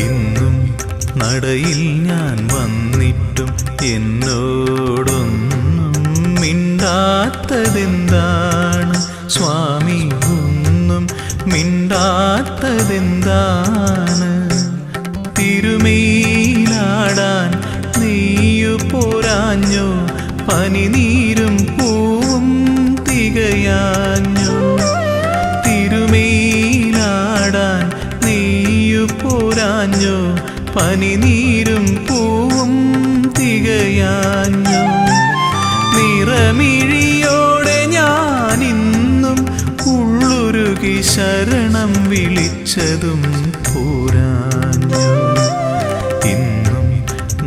ഇന്നും നടയിൽ ഞാൻ വന്നിട്ടും എന്നോടൊന്നും മിണ്ടാത്തതെന്താണ് സ്വാമി? ഒന്നും മിണ്ടാത്തതെന്താണ്? തിരുമേലാടാൻ നീയു പോരാഞ്ഞോ? പനിനീരും പൂവും തികയാഞ്ഞോ? തിരുമേലാടാൻ നീയു പോരാഞ്ഞോ? പനിനീരും പൂവും തികയാഞ്ഞോ? നിറമിഴിയോടെ ഞാനിന്നും ഉള്ളുരുകി ശരണം വിളിച്ചതും പോരാഞ്ഞോ? ഇന്നും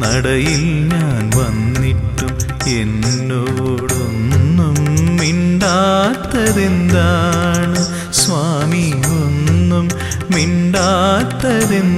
നടയിൽ ഞാൻ വന്നിട്ടും എന്നോടൊന്നും മിണ്ടാത്തതെന്താണ് സ്വാമി? ഒന്നും മിണ്ടാത്തതെന്താണ്?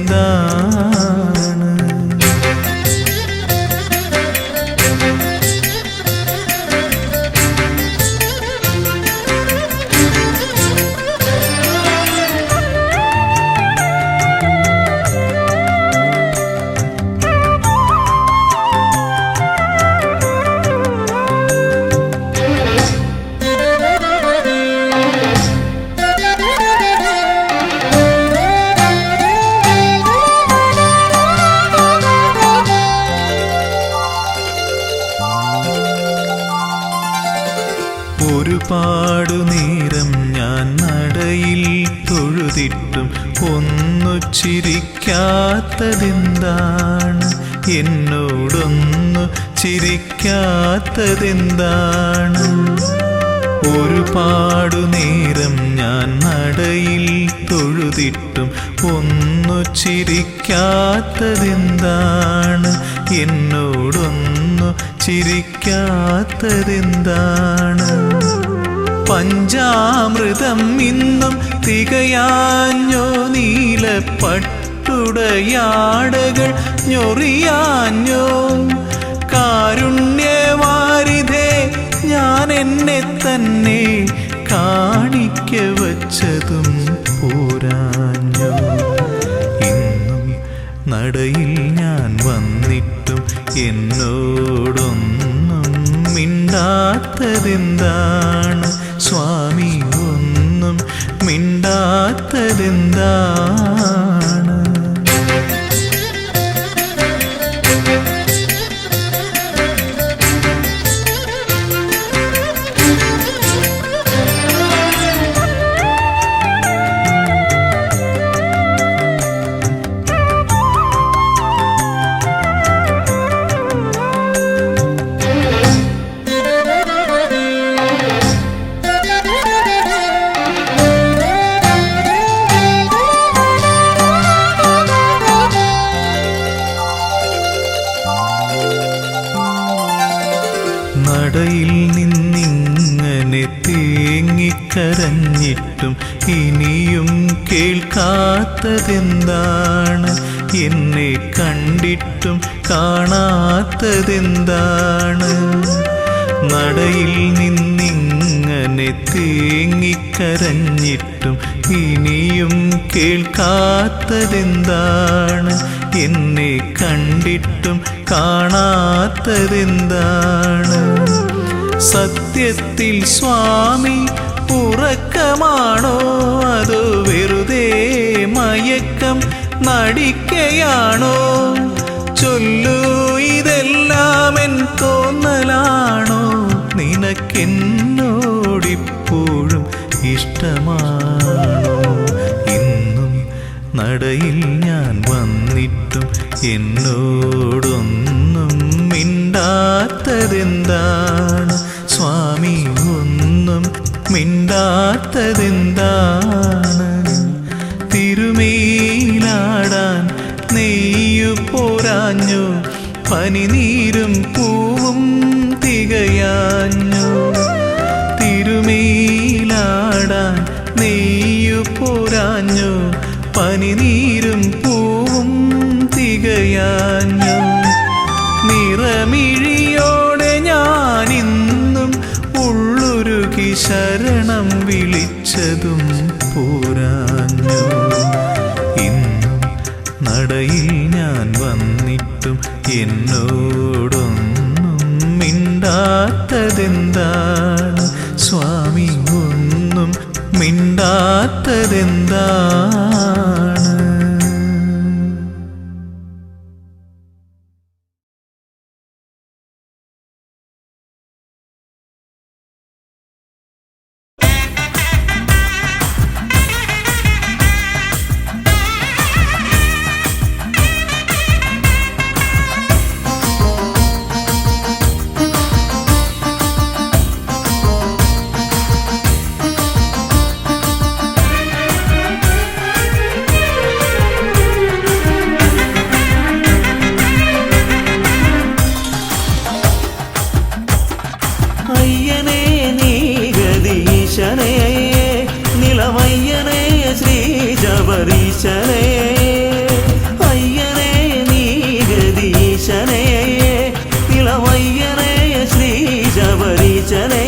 ഒരുപാടു നേരം ഞാൻ നടയിൽ തൊഴുതിട്ടും ഒന്നു ചിരിക്കാത്തതെന്താണ്? എന്നോടൊന്നു ചിരിക്കാത്തതെന്താണ്? ഒരുപാടു നേരം ഞാൻ നടയിൽ തൊഴുതിട്ടും ഒന്നു ചിരിക്കാത്തതെന്താണ്? എന്നോടൊന്നു ചിരിക്കാത്തതെന്താണ്? പഞ്ചാമൃതം ഇന്നും തികയാഞ്ഞോ? നീലപ്പട്ടുടയാടകൾ ഞൊറിയാഞ്ഞോ? കാരുണ്യവാരിധേ, ഞാൻ എന്നെ തന്നെ കാണിക്ക വച്ചതും പോരാഞ്ഞോ? ഇന്നും നടയിൽ ഞാൻ വന്നിട്ടും എന്നോടൊന്നും മിണ്ടാത്തതെന്താണ് സ്വാമി? ഒന്നും മിണ്ടാത്തതെന്താണ്? നടയിൽ നിന്നിങ്ങനെ തേങ്ങിക്കരഞ്ഞിട്ടും ഇനിയും കേൾക്കാത്തതെന്താണ്? എന്നെ കണ്ടിട്ടും കാണാത്തതെന്താണ്? നടയിൽ നിന്നിങ്ങനെ തേങ്ങിക്കരഞ്ഞിട്ടും ഇനിയും കേൾക്കാത്തതെന്താണ്? എന്നെ കണ്ടിട്ടും കാണാത്തതെന്താണ്? സത്യത്തിൽ സ്വാമി ഉറക്കമാണോ? അതോ വെറുതെ മയക്കം നടിക്കയാണോ? ചൊല്ലൂ, ഇതെല്ലാം എൻ തോന്നലാണോ? നിനക്കെന്നോടിപ്പോഴും ഇഷ്ടമാണോ? ഇന്നും നടയിൽ ഞാൻ വന്നിട്ടും എന്നോടൊന്നും മിണ്ടാത്തതെന്താണ് സ്വാമി? ഒന്നും മിണ്ടാത്തതെന്താണ്? തിരുമേലാടാൻ നെയ്യു പോരാഞ്ഞു? പനിനീരും പൂവും തികയാഞ്ഞു? തിരുമേലാടാൻ നെയ്യു പോരാഞ്ഞു? പനിനീരും പൂവും തികയാഞ്ഞു? നിറമിഴിയോടെ ഞാനിന്നും ഉള്ളുരുകി ശരണം വിളിച്ചതും പോരാഞ്ഞു? ഇന്നും നടയിൽ ഞാൻ വന്നിട്ടും എന്നോടൊന്നും മിണ്ടാത്തതെന്താണ് സ്വാമി, ഒന്നും മിണ്ടാത്തതെന്താണ്? നിലവയ്യനേ ശ്രീ ശബരീശനേ, അയ്യനേ നീ ഗതീശനേ, നിലവയ്യനേ ശ്രീ ശബരീശനേ,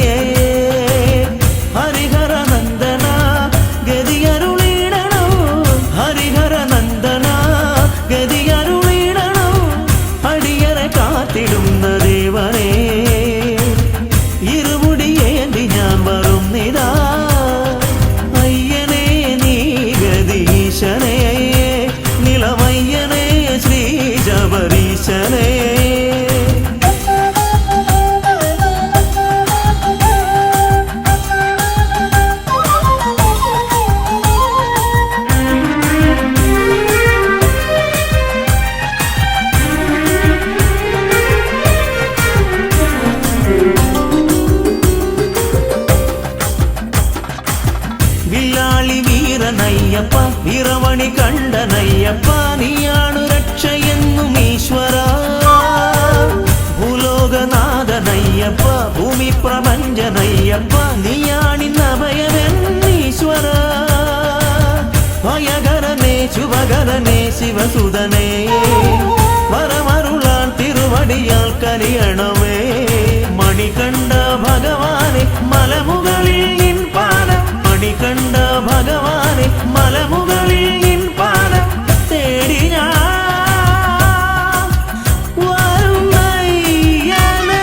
ഹരിഹര നന്ദന ഗതിയരുളിടണോ, ഹരിഹര നന്ദന ഗതിയരുളിടണോ, അടിയറെ കാത്തിടുന്ന ദേവനേ, ഇരുമുടിയേന്തി ഞാൻ വരുന്നിതാ, അയ്യനേ നീ ഗതീശനേ, നിലവയ്യനേ ശ്രീ ശബരീശനേ. വില്ലാളി വീരനയ്യപ്പ, വീരമണി കണ്ടനയ്യപ്പ, നീയാണു രക്ഷയെന്നും ഈശ്വര, ഭൂലോകനാഥനയ്യപ്പ, ഭൂമി പ്രപഞ്ചനയ്യപ്പ, നീയാണിന്നഭയമെന്നീശ്വര, ഭയകരനേ ശുഭകരനേ ശിവസുതനേ, വരമരുളാൻ തിരുവടിയാൽ കനിയണമേ, മണികണ്ഠ ഭഗവാനെ മലമുകളിൽ നിൻ പാദം, മണികണ്ഠ ഭഗവാനെ മലമുകളിൽ നിൻ പാദം തേടി ഞാൻ വരുന്നയ്യനേ.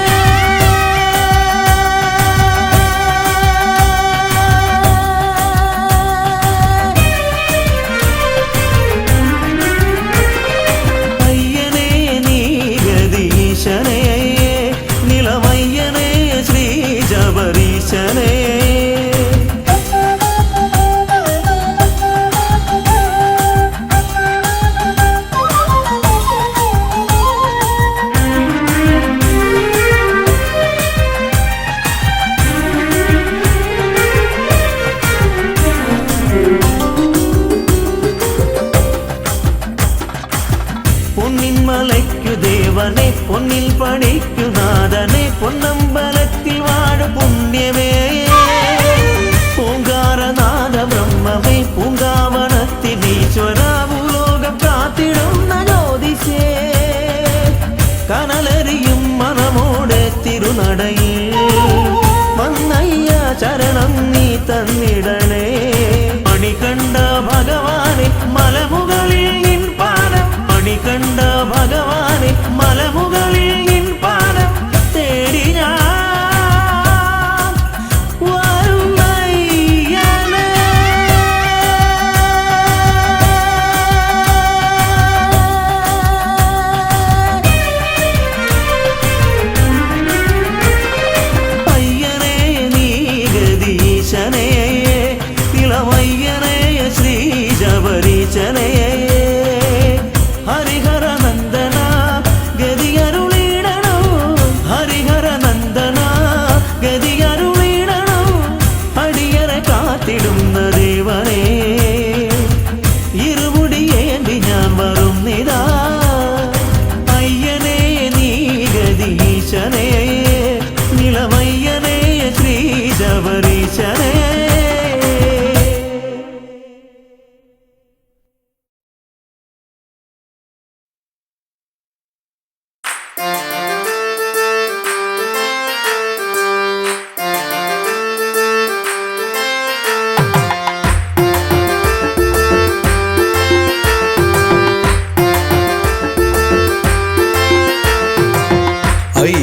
അയ്യനേ നീ ഗതീശനേ, നിലവയ്യനേ ശ്രീ ശബരീശനേ. പൊന്നിൻ മലയ്ക്കു ദേവനെ, പൊന്നിൽ പണിക്കു നാഥനെ, പൊന്നമ്പലത്തിൽ വാഴ പുണ്യമേ, പൂങ്കാരനാഥ ബ്രഹ്മമേ, പൂങ്കാവനത്തിൽ ഈശ്വര, ഭൂലോകം കാത്തിടുന്ന ജ്യോതിഷേ, കനലരിയും മനമോടെ തിരുനടയിൽ വന്നയ്യ ശരണം നീ തന്നിടണേ, മണികണ്ഠ ഭഗവാനെ മലമുകളിൽ നിൻ പാദം, മണികണ്ഠ ഭഗവാനെ മലമുകളിൽ നിൻ പാദം തേടി ഞാൻ വരുന്നയ്യനേ. അയ്യനേ നീ ഗതീശനേ, നിലവയ്യനേ ശ്രീ ശബരീശനേ, ഹരിഹര നന്ദന ഗതിയരുളിടണോ, ഹരിഹര നന്ദന ഗതിയരുളിടണോ, അടിയറെ കാത്തിടുന്ന ദേവനേ, ഇരുമുടിയേന്തി ഞാൻ വരുന്നിതാ, അയ്യനേ നീ ഗതീശനേ, നിലവയ്യനേ ശ്രീ ശബരീശനേ.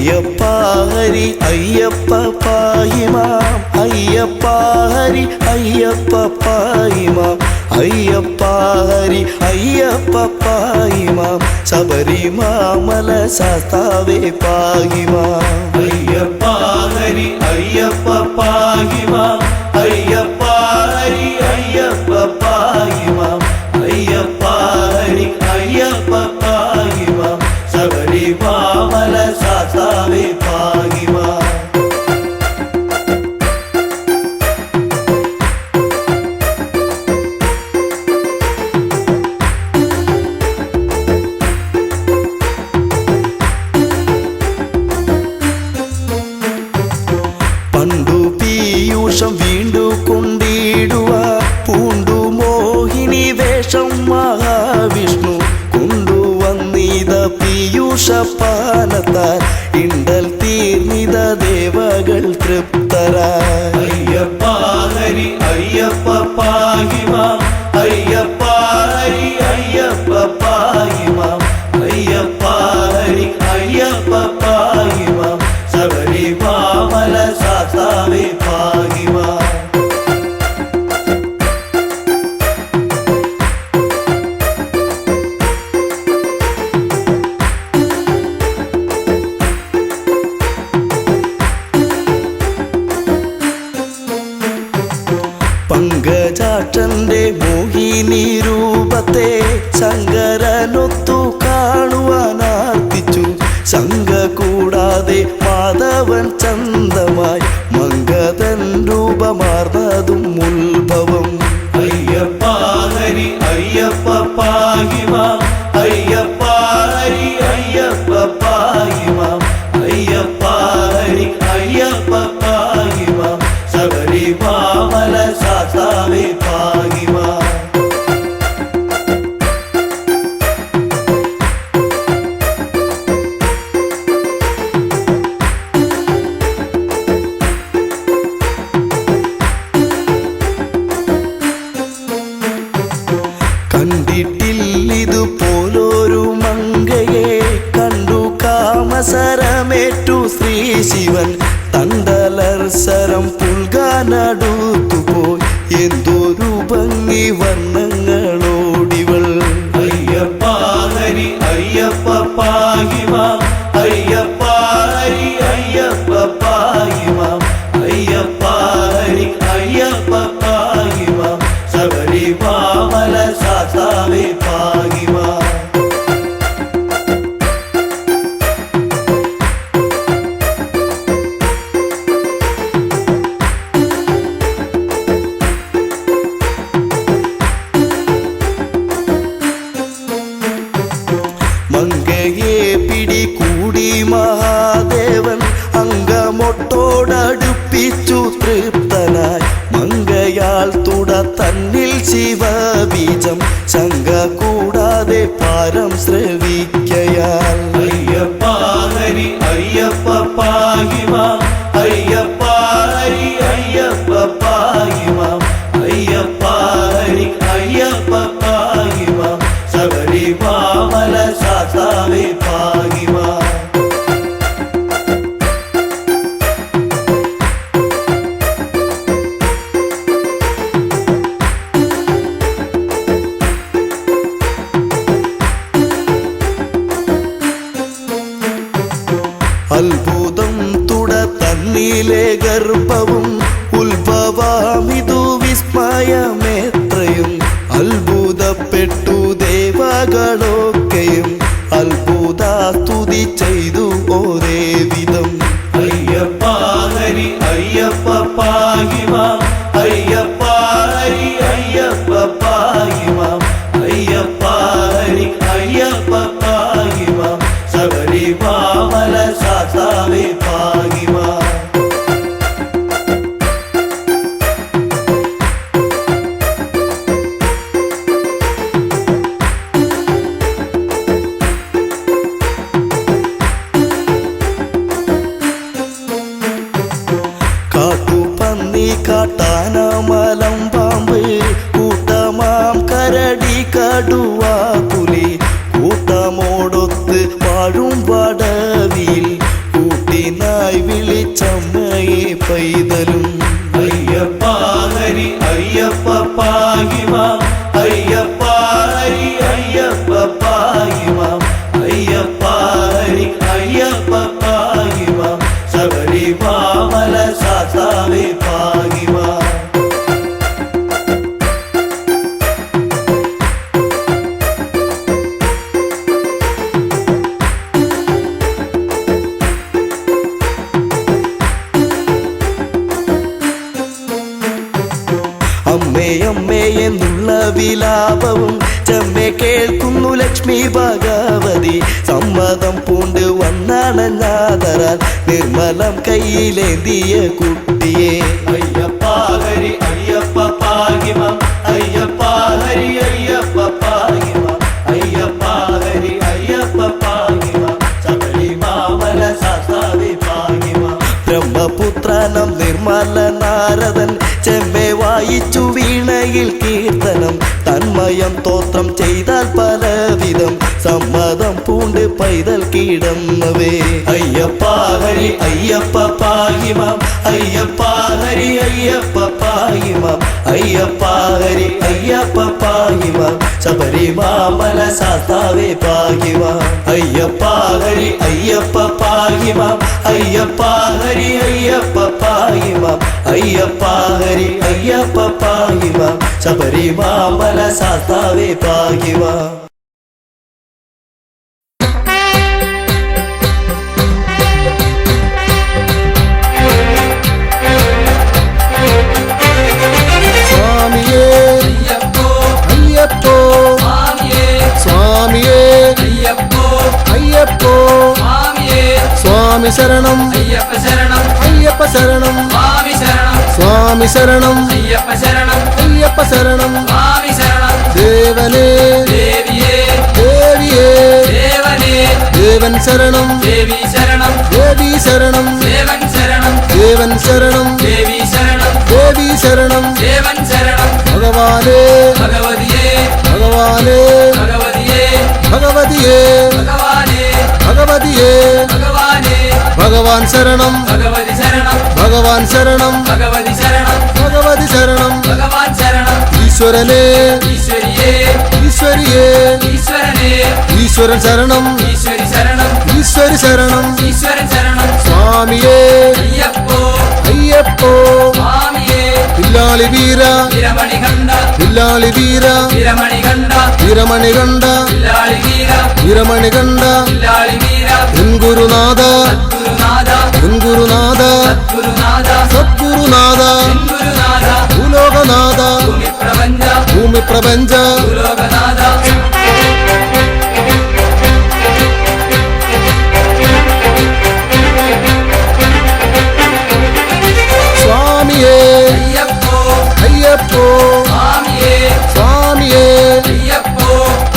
അയ്യപ്പ ഹരി അയ്യപ്പ പാഹിമാം അയ്യപ്പ ഹരി അയ്യപ്പ പാഹിമാം അയ്യപ്പ ഹരി അയ്യപ്പ പാഹിമാം ശബരിമാമല ശാസ്താവേ പാഹിമാം അയ്യപ്പ ഹരി അയ്യപ്പ പാഹിമാം അയ്യപ്പ ഹരി അയ്യപ്പ പാഹിമാം അയ്യപ്പ ഹരി അയ്യപ്പ പാഹിമാം ശബരിമാമല ശാസ്താവേ പാഹിമാം പണ്ടു പീയൂഷം വീണ്ടു കൊണ്ടിടുക പൂണ്ടു മോഹിനി വേഷം മഹാവിഷ്ണു കൊണ്ടുവന്നിത പീയൂഷ പാനത്താൽ ഇണ്ടൽ തീർന്നിത ദേവകൾ തൃപ്തരായി അയ്യപ്പ ഹരി അയ്യപ്പ പാഹിമാം അയ്യപ്പ ഹരി അയ്യപ്പ പാഹിമാം അയ്യപ്പ ഹരി അയ്യപ്പ പാഹിമാം ശബരിമാമല ശാസ്താവേ പാഹിമാം പങ്കജാക്ഷന്റെ മോഹിനി രൂപത്തെ ശങ്കരനൊത്തു കാണുവാനാർത്തിച്ചു ശങ്ക കൂടാതെ മാധവൻ ചന്തമായി മംഗതൻ രൂപമാർന്നതും ഉത്ഭവം അയ്യപ്പ ഹരി അയ്യപ്പ പാഹിമാം അയ്യപ്പ ഹരി അയ്യപ്പ പാഹിമാം അയ്യപ്പ ഹരി അയ്യപ്പ പാഹിമാം ശബരിമാമല ശാസ്താവേ പാഹിമാം കണ്ടിട്ടില്ലിതുപോലൊരു മങ്കയെ കണ്ടു കാമസരമേറ്റു ശ്രീ ശിവൻ തണ്ടലർസരം പുൽകാനടുത്തുപോയി എന്തൊരു ഭംഗി വർണ്ണങ്ങളോടിവൾ അയ്യപ്പ ഹരി അയ്യപ്പ പാഹിമാം അയ്യപ്പ ഹരി അയ്യപ്പ പാഹിമാം അയ്യപ്പ ഹരി അയ്യപ്പ പാഹിമാം ശബരിമാമല ശാസ്താവേ പാഹിമാം മങ്കയെ പിടികൂടി മഹാദേവൻ അങ്കമൊട്ടോടടുപ്പിച്ചു തൃപ്തനായി മങ്കയാൽ തുട തന്നിൽ ശിവബീജം ശങ്ക കൂടാതെ പാരം ശ്രവിക്കയാൽ അയ്യപ്പ ഹരി അയ്യപ്പ പാഹിമാം അയ്യപ്പ ഹരി അയ്യപ്പ പാഹിമാം അയ്യപ്പ ഹരി അയ്യപ്പ പാഹിമാം ശബരിമാമല ശാസ്താവേ പാഹിമാം അത്ഭുതം തുട തന്നിലെ ഗർഭവും ഉത്ഭവാമിതു വിസ്മയമേത്രയും അത്ഭുതപ്പെട്ടു ദേവകളൊക്കെയും അത്ഭുതാസ്തുതി ചെയ്തു ഒരേ വിധം അയ്യപ്പ ഹരി അയ്യപ്പ പാഹിമാം അയ്യപ്പ ഹരി അയ്യപ്പ പാഹിമാം അയ്യപ്പ ഹരി അയ്യപ്പ പാഹിമാം ശബരിമാമല ശാസ്താവേ പാഹിമാം എന്നെ കേൾക്കുന്നു ലക്ഷ്മി ഭഗവതി സമ്മതം പൂണ്ട് വന്നണഞ്ഞാതരാൽ നിർമ്മലം കയ്യിലേന്തിയ കുട്ടിയെ അയ്യപ്പ ഹരി അയ്യപ്പ പാഹിമാം അയ്യപ്പ ഹരി അയ്യപ്പ പാഹിമാം അയ്യപ്പ ഹരി അയ്യപ്പ പാഹിമാം ശബരിമാമല ശാസ്താവേ പാഹിമാം ബ്രഹ്മപുത്രനം നിർമ്മല നാരദൻ ചെമ്മെ വായിച്ചു വീണയിൽ കീർത്തനം തന്മയം തോത്രം ചെയ്താൽ പലവിധം സമ്മതം പൂണ്ട് പൈതൽ കിടന്നവേ അയ്യപ്പ ഹരി അയ്യപ്പ പാഹിമാം അയ്യപ്പ ഹരി അയ്യപ്പ പാഹിമാം അയ്യപ്പ ഹരി അയ്യപ്പ പാഹിമാം ശബരിമാമല ശാസ്താവേ പാഹിമാം അയ്യപ്പ ഹരി അയ്യപ്പ പാഹിമാം അയ്യപ്പ ഹരി അയ്യപ്പ പാഹിമാം അയ്യപ്പ ഹരി അയ്യപ്പ പാഹിമാം ശബരിമാമല ശാസ്താവേ പാഹിമാം സ്വാമിയേ അയ്യപ്പോ സ്വാമിയേ അയ്യപ്പോ സ്വാമി ശരണം അയ്യപ്പ ശരണം അയ്യപ്പ ശരണം സ്വാമി ശരണം സ്വാമി ശരണം അയ്യപ്പ ശരണം അയ്യപ്പ ശരണം സ്വാമി ശരണം ദേവനേ ദേവിയേ ദേവിയേ ദേവനേ ദേവൻ ശരണം ദേവി ശരണം ദേവി ശരണം ദേവൻ ശരണം ദേവൻ ശരണം ദേവി ശരണം ദേവി ശരണം ദേവൻ ശരണം ഭഗവാനേ ഭഗവതിയേ ഭഗവാനേ ഭഗവതിയേ ഭഗവതിയേ ഭഗവാനേ ഭഗവതിയേ ഭഗവാനേ ഭഗവാൻ ശരണം ഭഗവതി ശരണം ഭഗവാൻ ശരണം ഭഗവതി ശരണം ഭഗവതി ശരണം ഭഗവാൻ ശരണം ഈശ്വരനേ ഈശ്വരിയേ ഈശ്വരിയേ ഈശ്വരനേ ഈശ്വരൻ ശരണം ഈശ്വരി ശരണം ഈശ്വരി ശരണം ഈശ്വരൻ ശരണം സ്വാമിയേ അയ്യപ്പോ അയ്യപ്പോ സ്വാമിയേ വില്ലാളി വീര വിരമണി കണ്ട വില്ലാളി വീര വിരമണി കണ്ട വീരമണി കണ്ട വില്ലാളി വീര വീരമണി കണ്ട വില്ലാളി വീര എൻ ഗുരുനാഥ ഗുരുനാഥ എൻ ഗുരുനാഥ ഗുരുനാഥ സദ്ഗുരുനാഥ ഗുരുനാഥ ഭൂലോകനാഥ ഭൂമി പ്രപഞ്ച ഭൂമി പ്രപഞ്ച ഭൂലോകനാഥ സ്വാമിയേ അയ്യപ്പോ അയ്യപ്പോ സ്വാമിയേ സ്വാമിയേ അയ്യപ്പോ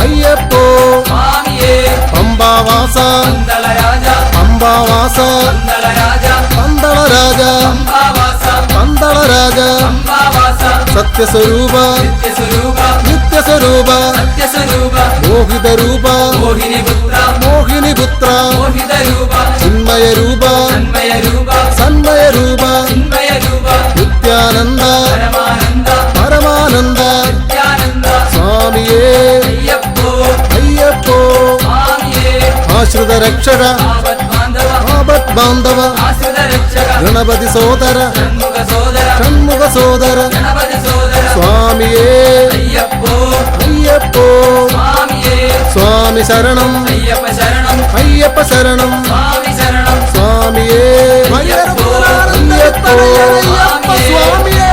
അയ്യപ്പോ സ്വാമിയേ പമ്പാവാസ പന്തളരാജ പമ്പാവാസ പന്തളരാജ പന്തളരാജ പമ്പാവാസ പന്തളരാജ പമ്പാവാസ സത്യസ്വരൂപ നിത്യസ്വരൂപ നിത്യസ്വരൂപ സത്യസ്വരൂപ മോഹിതരൂപ മോഹിനിപുത്ര മോഹിനിപുത്ര മോഹിതരൂപ ചിന്മയരൂപ തന്മയരൂപ സന്മയരൂപ ചിന്മയരൂപ നിത്യാനന്ദ പരമാനന്ദ പരമാനന്ദ നിത്യാനന്ദ സ്വാമിയേ അയ്യപ്പോ അയ്യപ്പോ സ്വാമിയേ ആശ്രിത രക്ഷക ആപദ്ബാന്ധവ ആപത് ബാന്ധവ ആശ്രിത രക്ഷക ഗണപതി സോദര ഷൺമുഖ സോദര ഷൺമുഖ സോദര ഗണപതി സോദര സ്വാമിയേ അയ്യപ്പോ അയ്യപ്പോ സ്വാമിയേ സ്വാമി ശരണം അയ്യപ്പ ശരണം അയ്യപ്പ ശരണം സ്വാമി ശരണം സ്വാമിയേ അയ്യപ്പോ അയ്യപ്പോ അയ്യപ്പ സ്വാമിയേ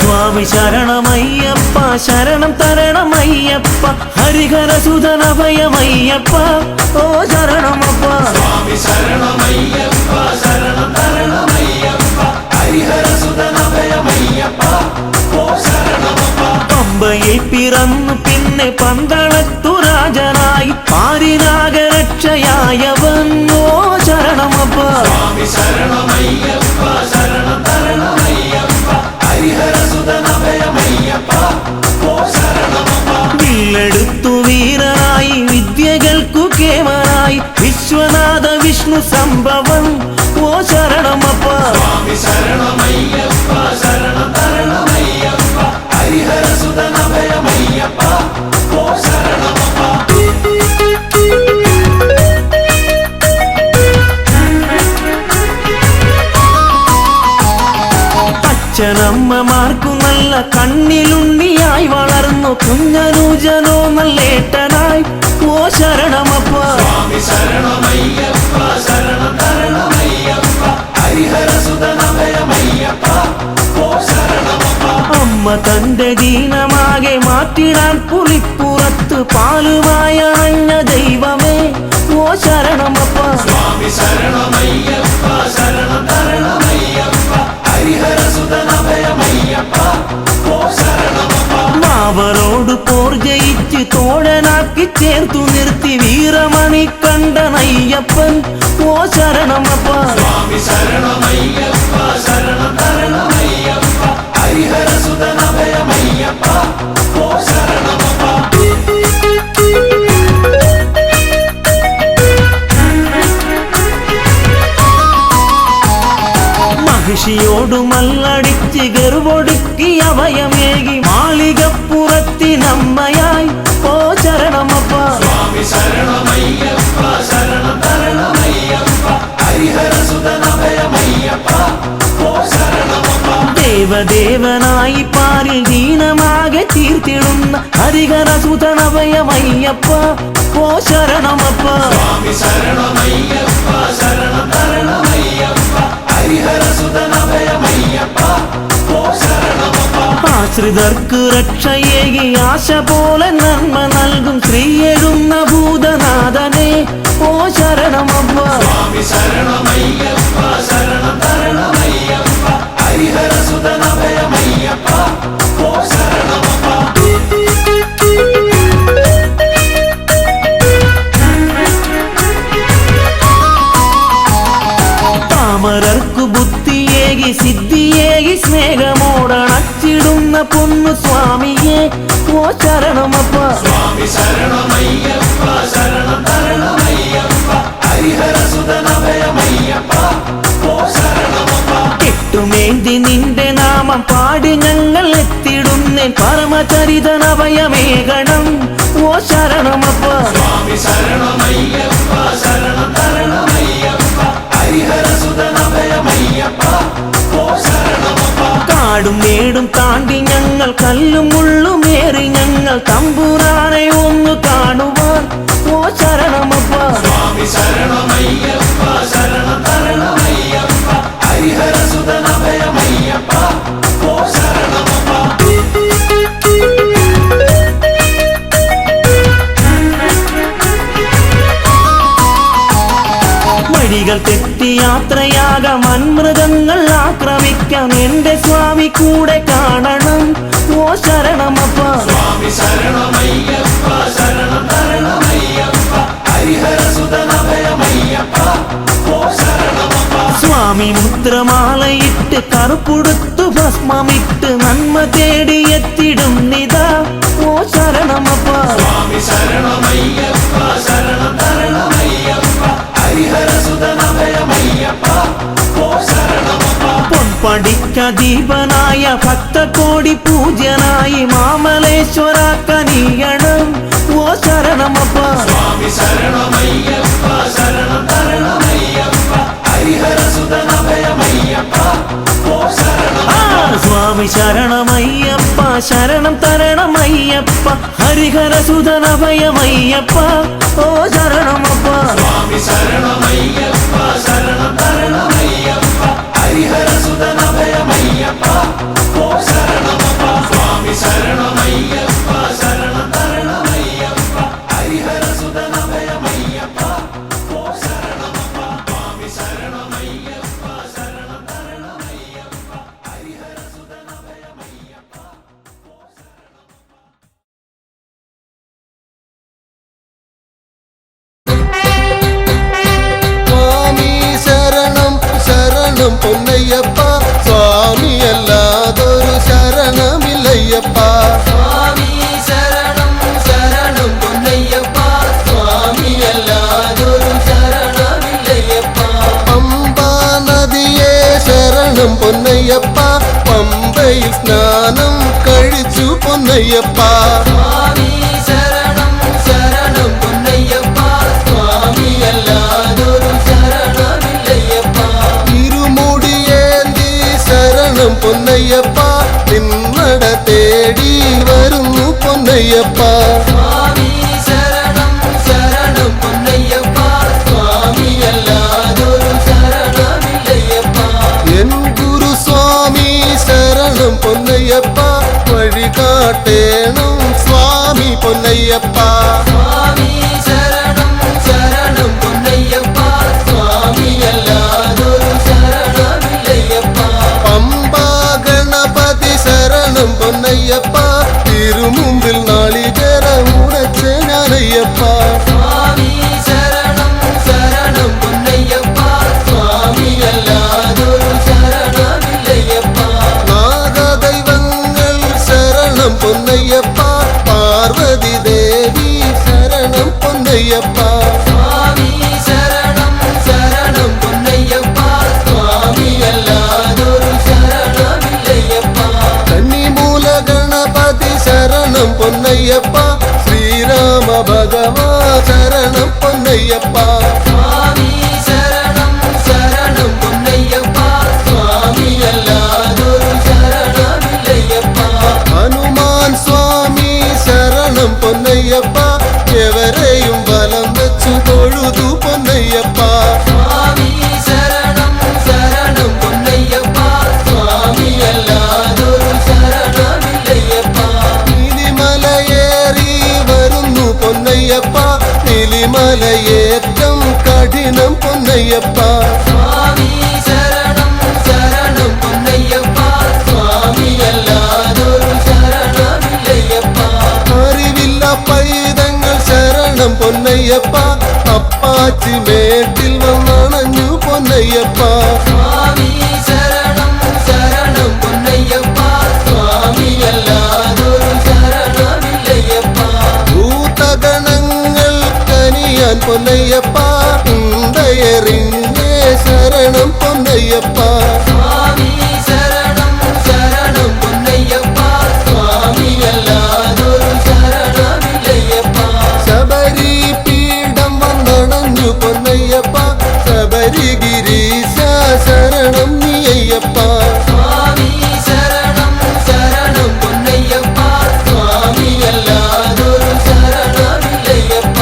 സ്വാമി ശരണമയ്യപ്പ ശരണം തരണമയ്യപ്പ ഹരിഹരസുതനഭയമയ്യപ്പ ഓ ശരണമപ്പ സ്വാമി ശരണമയ്യപ്പ ശരണം തരണമയ്യപ്പ ഹരിഹരസുതനഭയമയ്യപ്പ ഓ ശരണമപ്പ പമ്പയിൽ പിറന്നു പിന്നെ പന്തളത്തു രാജനായി പാരിനാഗരക്ഷയായവൻ ഓ ശരണമപ്പ സ്വാമി ശരണമയ്യപ്പ ശരണം തരണമയ്യപ്പ ഹരിഹരസുതനഭയമയ്യപ്പ ഓ ശരണമപ്പ വില്ലെടുത്തു വീരനായി വിദ്യകൾക്കു കേമനായി വിശ്വനാഥ വിഷ്ണു സംഭവം ഓ ശരണമപ്പ സ്വാമി ശരണമയ്യപ്പ ശരണം തരണമയ്യപ്പ ഹരിഹരസുതനഭയമയ്യപ്പ ഓ ശരണമപ്പ അച്ഛനമ്മമാർക്കു നല്ല കണ്ണിലുണ്ണിയായി വളർന്നു കുഞ്ഞനൂജനോ നല്ലേട്ടനായി ഓ ശരണമപ്പ സ്വാമി ശരണമയ്യപ്പ ശരണം തരണമയ്യപ്പ ഹരിഹരസുതനഭയമയ്യപ്പ ഓ ശരണമപ്പ അമ്മ തന്റെ ദീനമാകെ മാറ്റിടാൻ പുലിപ്പുറത്ത് പാലുമായ അഞ്ഞ ദൈവമേ ഓ ശരണമപ്പ സ്വാമി ശരണമയ്യപ്പ ശരണം തരണമയ്യപ്പ ഹരിഹരസുതനഭയമയ്യപ്പ ഓ ശരണമപ്പ മാവരോട് പോർ ജയിച്ച് തോഴനാക്കി ചേർത്തു നിർത്തി വീരമണി കണ്ടനയ്യപ്പൻ ഓ ശരണമപ്പ സ്വാമി ശരണമയ്യപ്പ ശരണം തരണമയ്യപ്പ ഹരിഹരസുതനഭയമയ്യപ്പ ഓ ശരണമപ്പ മഹിഷിയോടു മല്ലടിച്ച് ഗർവൊടുക്കി അഭയമേകി മാളികപ്പുറത്തിനമ്മയായി ഓ ശരണമപ്പ സ്വാമി ശരണമയ്യപ്പ ശരണം തരണമയ്യപ്പ ഹരിഹരസുതനഭയമയ്യപ്പ ഓ ശരണമപ്പ ദേവദേവനായി പാരിൽ ദീനമാകെ തീർത്തിടുന്ന ഹരിഹരസുതനഭയമയ്യപ്പ ഓ ശരണമപ്പ സ്വാമി ശരണമയ്യപ്പ ശരണം തരണമയ്യപ്പ ഹരിഹരസുതനഭയമയ്യപ്പ ഓ ശരണമപ്പ ആശ്രിതർക്ക് രക്ഷയേകി ആശ പോലെ നന്മ നൽകും ശ്രീയെഴുന്ന ഭൂതനാഥനെ ഓ ശരണമപ്പ സ്വാമി ശരണമയ്യപ്പ ശരണം തരണമയ്യപ്പ ഹരിഹരസുതനഭയമയ്യപ്പ ഓ ശരണമപ്പ താമരർക്കു ബുദ്ധിയേകി സിദ്ധിയേകി സ്നേഹമോടണച്ചിടുന്ന പൊന്നു സ്വാമിയെ ഓ ശരണമപ്പ സ്വാമി ശരണമയ്യപ്പ ശരണം തരണമയ്യപ്പ ഹരിഹരസുതനഭയമയ്യപ്പ ഓ ശരണമപ്പ കെട്ടുമേന്തി നിന്റെ നാമം പാടി ഞങ്ങൾ എത്തിടുന്നേൻ പരമചരിതനഭയമേകണം ഓ ശരണമപ്പ സ്വാമി ശരണമയ്യപ്പ ശരണം തരണമയ്യപ്പ ഹരിഹരസുതനഭയമയ്യപ്പ ഓ ശരണമപ്പ കാടും മേടും താണ്ടി ഞങ്ങൾ കല്ലും മുള്ളുമേറി ഞങ്ങൾ തമ്പുരാനെ ഒന്ന് കാണുവാൻ ഓ ശരണമപ്പ സ്വാമി ശരണമയ്യപ്പ ശരണം തരണമയ്യപ്പ ഹരിഹരസുതനഭയമയ്യപ്പ ഓ ശരണമപ്പ വഴികൾ തെറ്റി യാത്രയാകാം വൻമൃഗങ്ങൾ ആക്രമിക്കാം എന്റെ സ്വാമി കൂടെ കാണണം ഓ ശരണമപ്പ സ്വാമി ശരണമയ്യപ്പ ശരണം തരണമയ്യപ്പ ഹരിഹരസുതനഭയമയ്യപ്പ ഓ ശരണമപ്പ സ്വാമി മുദ്രമാലയിട്ട് കറുപ്പുടുത്തു ഭസ്മമിട്ട് നന്മ തേടിയെത്തിടും നിതാ ഓ ശരണമപ്പ സ്വാമി ശരണമയ്യപ്പ ശരണം തരണമയ്യപ്പ ഹരിഹരസുതനഭയമയ്യപ്പ ഓ ശരണമപ്പ പൊൻപടിക്ക ദീപനായ ഭക്തകോടി പൂജ്യനായി മാമലേശ്വര കനിയണം ഓ ശരണമപ്പ സ്വാമി ശരണമയ്യപ്പ ശരണം തരണമയ്യപ്പ ഹരിഹരസുതനഭയമയ്യപ്പ ഓ ശരണമപ്പ സ്വാമി ശരണമയ്യപ്പ ശരണം തരണമയ്യപ്പ ഹരിഹരസുതനഭയമയ്യപ്പ ഓ ശരണമപ്പ സ്വാമി ശരണമയ്യപ്പ ശരണം തരണമയ്യപ്പ ഹരിഹരസുതനഭയമയ്യപ്പ ഓ ശരണമപ്പ സ്വാമി ശരണമയ്യപ്പ ശരണം തരണമയ്യപ്പ ഹരിഹരസുതനഭയമയ്യപ്പ ഓ ശരണമപ്പ സ്വാമി ശരണമയ്യപ്പ ശരണം തരണമയ്യപ്പ ഹരിഹരസുതനഭയമയ്യപ്പ ഓ സ്വാമി ശരണം ശരണം പൊന്നയ്യപ്പ സ്വാമിയല്ലാതൊരു ശരണമില്ലയ്യപ്പ സ്വാമി ശരണം ശരണം പൊന്നയ്യപ്പ സ്വാമിയല്ലാതൊരു ശരണമില്ലയ്യപ്പ പമ്പാ നദിയെ ശരണം പൊന്നയ്യപ്പ പമ്പയിൽ സ്നാനം കഴിച്ചു പൊന്നയ്യപ്പ സ്വാമി ശരണം ശരണം പൊന്നയ്യപ്പ സ്വാമിയല്ലാതൊരു ശരണമില്ലയ്യപ്പ ഇരുമുടിയേന്തി ശരണം ശരണം പൊന്നയ്യപ്പ നിന്നട തേടി വരുന്നു പൊന്നയ്യപ്പ സ്വാമി ശരണം ശരണം പൊന്നയ്യപ്പ സ്വാമിയല്ലാതൊരു ശരണമില്ലയ്യപ്പ എൻ ഗുരുസ്വാമി ശരണം പൊന്നയ്യപ്പ വഴികാട്ടേണം സ്വാമി പൊന്നയ്യപ്പ സ്വാമി ശരണം ശരണം പൊന്നയ്യപ്പ സ്വാമിയല്ലാതൊരു ശരണമില്ലയ്യപ്പ പമ്പാ ഗണപതി ശരണം പൊന്നയ്യപ്പ തിരുമുമ്പിൽ നാളികേരമുടച്ച ഞാനയ്യപ്പ സ്വാമി ശരണം ശരണം പൊന്നയ്യപ്പ സ്വാമിയല്ലാതൊരു ശരണമില്ലയ്യപ്പ നാഗദൈവങ്ങൾ ശരണം പൊന്നയ്യപ്പ പാർവതി ദേവി ശരണം പൊന്നയ്യപ്പ സ്വാമി ശരണം ശരണം പൊന്നയ്യപ്പ സ്വാമിയല്ലാതൊരു ശരണമില്ലയ്യപ്പ കന്നിമൂല ഗണപതി ശരണം പൊന്നയ്യപ്പ ശ്രീരാമ ഭഗവാ ശരണം പൊന്നയ്യപ്പ സ്വാമി ശരണം ശരണം പൊന്നയ്യപ്പ സ്വാമിയല്ലാതൊരു ശരണമില്ലയ്യപ്പ ഹനുമാൻ സ്വാമി ശരണം പൊന്നയ്യപ്പ എവരെയും ബലം വെച്ചു തൊഴുതു പൊന്നയ്യപ്പ സ്വാമി ശരണം ശരണം പൊന്നയ്യപ്പ സ്വാമിയല്ലാതൊരു ശരണമില്ലയ്യപ്പ നീലിമലയേറി വരുന്നു പൊന്നയ്യപ്പ നീലിമലയേറ്റം കഠിനം പൊന്നയ്യപ്പ സ്വാമി ശരണം ശരണം പൊന്നയ്യപ്പ സ്വാമിയല്ലാതൊരു ശരണമില്ലയ്യപ്പ അറിവില്ല പൈതങ്ങൾ ശരണം പൊന്നയ്യപ്പ അപ്പാച്ചി മേട്ടിൽ വന്നണഞ്ഞു പൊന്നയ്യപ്പ സ്വാമി ശരണം ശരണം പൊന്നയ്യപ്പ സ്വാമിയല്ലാതൊരു ശരണമില്ലയ്യപ്പ ഭൂതഗണങ്ങൾ കനിയാൻ പൊന്നയ്യപ്പ ഉണ്ടയെറിഞ്ഞേ ശരണം പൊന്നയ്യപ്പ സ്വാമി ശരണം ശരണം പൊന്നയ്യപ്പ സ്വാമിയല്ലാതൊരു ശരണമില്ലയ്യപ്പ ശബരി പീഠം വന്നണഞ്ഞു പൊന്നയ്യപ്പ ശബരിഗിരീശ ശരണം നീയയ്യപ്പ സ്വാമി ശരണം ശരണം പൊന്നയ്യപ്പ സ്വാമിയല്ലാതൊരു ശരണമില്ലയ്യപ്പ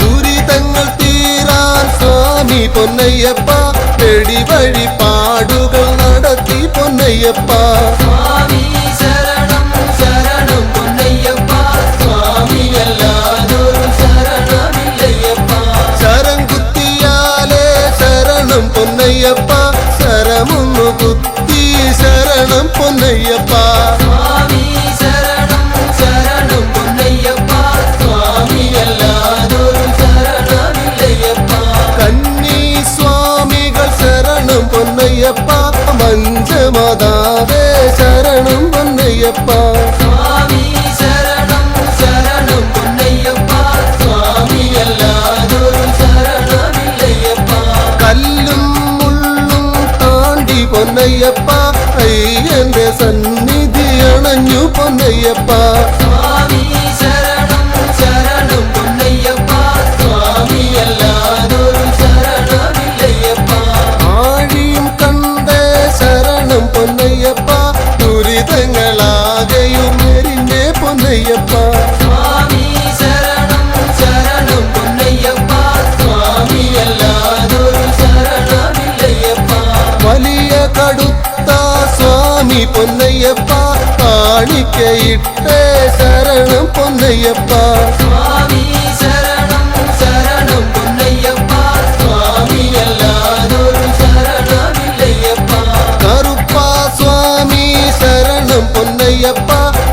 ദുരിതങ്ങൾ തീരാൻ സ്വാമി പൊന്നയ്യപ്പ വെടിവഴി പാടുകൾ നടത്തി പൊന്നയ്യപ്പ സ്വാമി ശരണം ശരണം പൊന്നയ്യപ്പ സ്വാമിയല്ലാതൊരു ശരണമില്ലയ്യപ്പ ശരം കുത്തിയാലേ ശരണം പൊന്നയ്യപ്പ ശരമൊന്നു കുത്തി ശരണം പൊന്നയ്യപ്പ സ്വാമി ശരണം ശരണം പൊന്നയ്യപ്പ സ്വാമിയല്ലാതൊരു ശരണമില്ലയ്യപ്പ കന്നി സ്വാമികൾ ശരണം പൊന്നയ്യപ്പ മഞ്ചമതാവേ ശരണം പൊന്നയ്യപ്പ സ്വാമി ശരണം ശരണം പൊന്നയ്യപ്പ സ്വാമിയല്ലാതൊരു ശരണമില്ലയ്യപ്പ കല്ലും മുള്ളും താണ്ടി പൊന്നയ്യപ്പ അയ്യന്റെ സന്നിധി അണഞ്ഞു പൊന്നയ്യപ്പ സ്വാമി ശരണം ശരണം പൊന്നയ്യപ്പ സ്വാമിയല്ലാതൊരു ശരണമില്ലയ്യപ്പ ആഴിയും കണ്ടേ ശരണം പൊന്നയ്യപ്പ ദുരിതങ്ങളാകെയും എരിഞ്ഞേ പൊന്നയ്യപ്പ സ്വാമി ശരണം ശരണം പൊന്നയ്യപ്പ സ്വാമിയല്ലാതൊരു ശരണമില്ലയ്യപ്പ വലിയ കടുത്ത സ്വാമി പൊന്നയ്യപ്പ കാണിക്കയിട്ടേ ശരണം പൊന്നയ്യപ്പ സ്വാമി ശരണം ശരണം പൊന്നയ്യപ്പ സ്വാമിയല്ലാതൊരു ശരണമില്ലയ്യപ്പ കറുപ്പ സ്വാമി ശരണം പൊന്നയ്യപ്പ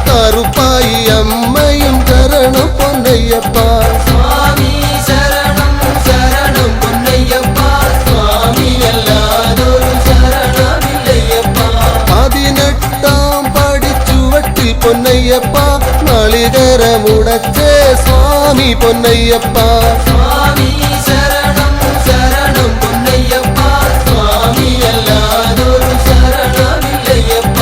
കറുപ്പായി അമ്മയും ശരണം പൊന്നയ്യപ്പ സ്വാമി ശരണം ശരണം പൊന്നയ്യപ്പ സ്വാമിയല്ലാതൊരു ശരണമില്ലയ്യപ്പ 18 പടിച്ചുവട്ടിൽ പൊന്നയ്യപ്പ നാളികേരമുടച്ചേ സ്വാമി പൊന്നയ്യപ്പ സ്വാമി ശരണം ശരണം പൊന്നയ്യപ്പ സ്വാമിയല്ലാതൊരു ശരണമില്ലയ്യപ്പ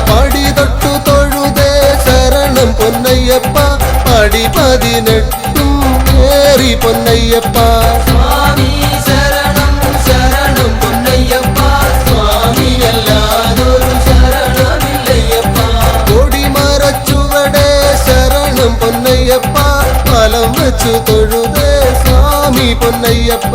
പടി തൊട്ടു തൊഴുതേ ശരണം പൊന്നയ്യപ്പ പടി 18 ഏറി പൊന്നയ്യപ്പ സ്വാമി ശരണം ശരണം പൊന്നയ്യപ്പ സ്വാമിയല്ലാതൊരു ശരണമില്ലയ്യപ്പ വച്ചു തൊഴുതേ സ്വാമി പൊന്നയ്യപ്പ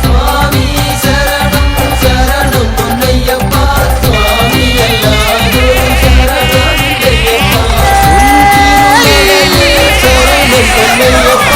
സ്വാമി ശരണം ശരണം പൊന്നയ്യപ്പ സ്വാമി അല്ലാതെ ശരണമില്ലയ്യപ്പ ശരണം പൊന്നയ്യപ്പ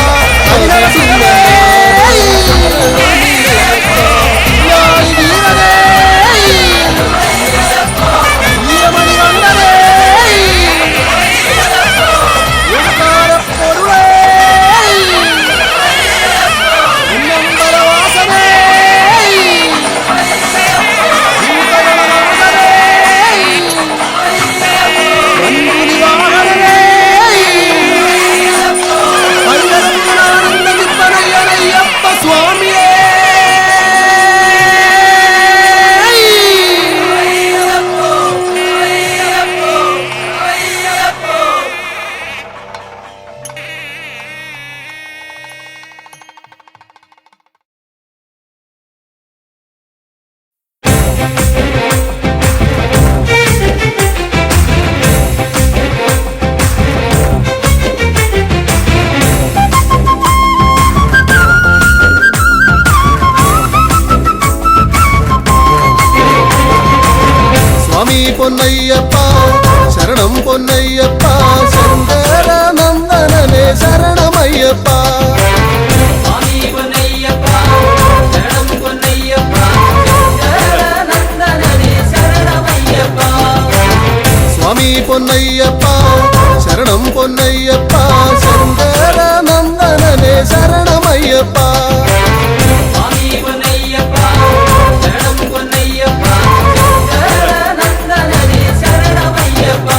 പൊന്നയ്യപ്പ ശരണം പൊന്നയ്യപ്പ ശങ്കര നന്ദനനെ ശരണമയ്യപ്പ സ്വാമി പൊന്നയ്യപ്പ ശരണം പൊന്നയ്യപ്പ ശങ്കരനന്ദനനെ ശരണമയ്യപ്പ സ്വാമി പൊന്നയ്യപ്പ ശരണം പൊന്നയ്യപ്പ ശങ്കര നന്ദനനെ ശരണമയ്യപ്പ സ്വാമി പൊന്നയ്യപ്പ ശരണം പൊന്നയ്യപ്പ ശങ്കരനന്ദനനെ ശരണമയ്യപ്പ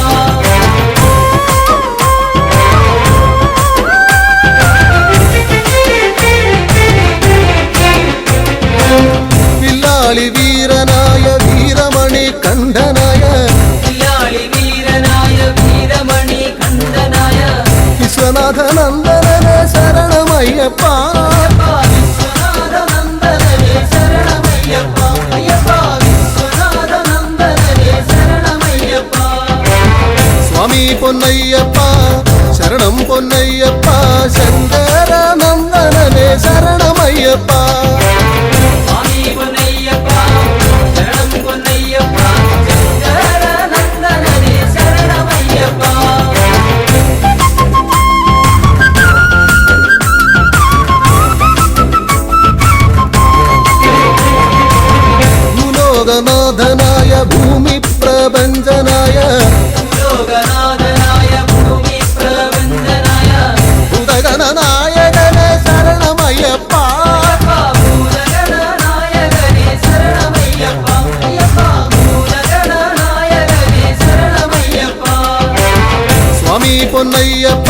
വില്ലാളി വീരനായ വീരമണി കണ്ഠനായ വില്ലാളി വീരനായ വീരമണി കണ്ഠനായ വിശ്വനാഥ നന്ദനനെ ശരണമയ്യപ്പ വിശ്വനാഥനന്ദനനെ ശരണമയ്യപ്പ അയ്യപ്പ വിശ്വനാഥനന്ദനനെ ശരണമയ്യപ്പ സ്വാമി പൊന്നയ്യപ്പ ശരണം പൊന്നയ്യപ്പ ശങ്കര നന്ദനനെ ശരണമയ്യപ്പ സ്വാമി പൊന്നയ്യപ്പ ശരണം പൊന്നയ്യപ്പ ശങ്കരനന്ദനനെ ശരണമയ്യപ്പ ഭൂലോകനാഥനായ ഭൂമി പ്രപഞ്ചനായ ലോകനാഥനായ ഭൂമി പ്രപഞ്ചനായ ഉദഗണനായകനെ ശരണമയ്യപ്പ ഭൂതഗണനായകനെ ശരണമയ്യപ്പ അയ്യപ്പ ഭൂതഗണനായകനെ ശരണമയ്യപ്പ സ്വാമി പൊന്നയ്യപ്പ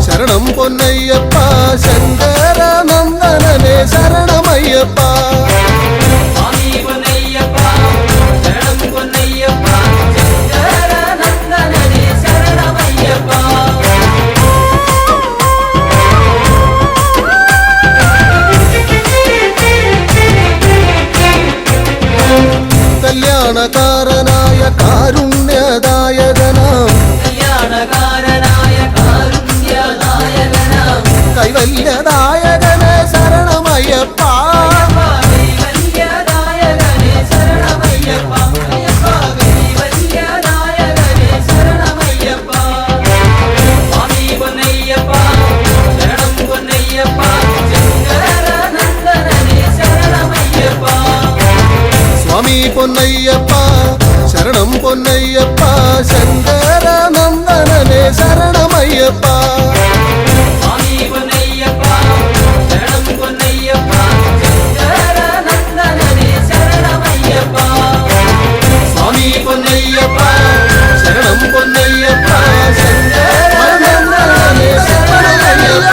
ശരണം പൊന്നയ്യപ്പ ശങ്കര നന്ദനനെ ശരണമയ്യപ്പ സ്വാമി പൊന്നയ്യപ്പ ശരണം പൊന്നയ്യപ്പ ശങ്കരനന്ദനനെ ശരണമയ്യപ്പ കല്യാണകാരനായ കാരുണ്യദായകനാം കല്യാണകാരനായ കാരുണ്യനായകനാം കൈവല്യദായകനെ ശരണമയ്യപ്പ കൈവല്യനായകനെ ശരണമയ്യപ്പ അയ്യപ്പ കൈവല്യനായകനെ ശരണമയ്യപ്പ സ്വാമി പൊന്നയ്യപ്പ ശരണം പൊന്നയ്യപ്പ ശങ്കരനന്ദനനെ ശരണമയ്യപ്പ സ്വാമി പൊന്നയ്യപ്പ ശരണം പൊന്നയ്യപ്പ ശങ്കര നന്ദനനെ ശരണമയ്യപ്പ സ്വാമി പൊന്നയ്യപ്പ ശരണം പൊന്നയ്യപ്പ ശങ്കരനന്ദനനെ ശരണമയ്യപ്പ സ്വാമി പൊന്നയ്യപ്പ ശരണം പൊന്നയ്യപ്പ ശങ്കര നന്ദനനെ ശരണമയ്യപ്പ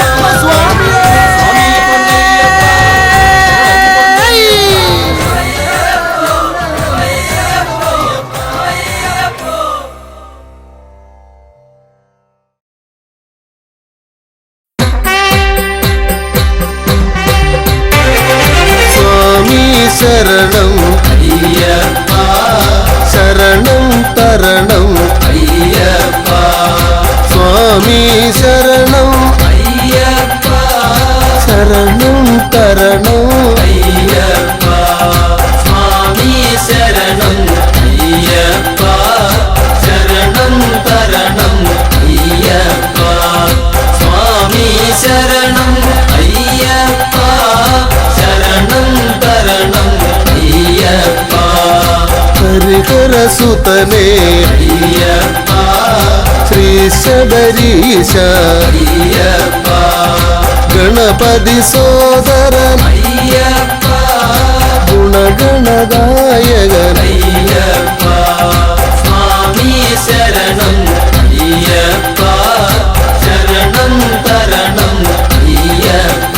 സുതനേ അയ്യപ്പ ശ്രീ ശബരീശ അയ്യപ്പ ഗണപതി സോദരൻ അയ്യപ്പ ഗുണഗണദായകൻ അയ്യപ്പ സ്വാമി ശരണം അയ്യപ്പ ശരണം തരണം അയ്യപ്പ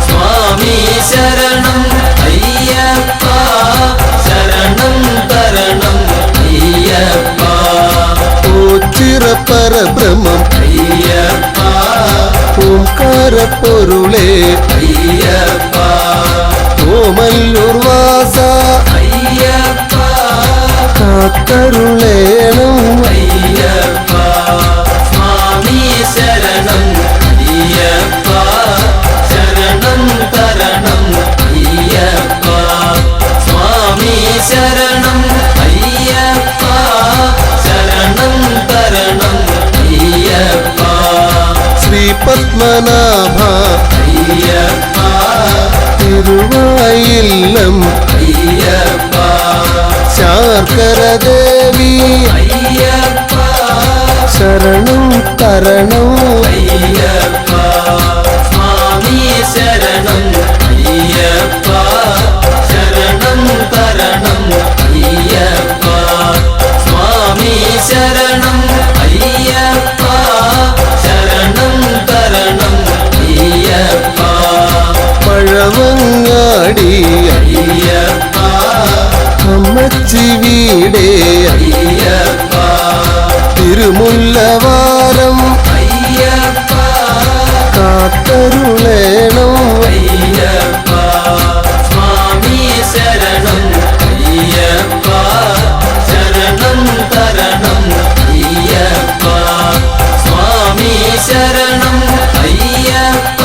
സ്വാമി ശരണം അയ്യപ്പ ശരണം തരണം അയ്യപ്പ ഓച്ചിറപ്പരബ്രഹ്മം അയ്യപ്പ ഓംകാര പൊരുളേ അയ്യപ്പ ഓമല്ലൂർ വാസ അയ്യപ്പ കാത്തരുളേണം അയ്യപ്പ സ്വാമി ശരണം അയ്യപ്പ ശരണം തരണം അയ്യപ്പ സ്വാമി ശരണം അയ്യപ്പ ശരണം തരണം അയ്യപ്പ ശ്രീ പത്മനാഭ അയ്യപ്പ തിരുവായില്ലം അയ്യപ്പ ശാർക്കര ദേവി അയ്യപ്പ ശരണം തരണം അയ്യപ്പ സ്വാമി ശരണം അയ്യപ്പ ശരണം തരണം അയ്യപ്പ സ്വാമി ശരണം അയ്യപ്പ ശരണം തരണം അയ്യപ്പ പഴവങ്ങാടി അയ്യപ്പ അമ്മച്ചി വീടേ അയ്യപ്പ തിരുമുല്ലവാരം അയ്യപ്പ കാത്തരുളേണം അയ്യപ്പ സ്വാമി ശരണം അയ്യപ്പ ശരണം തരണം അയ്യപ്പ സ്വാമി ശരണം അയ്യപ്പ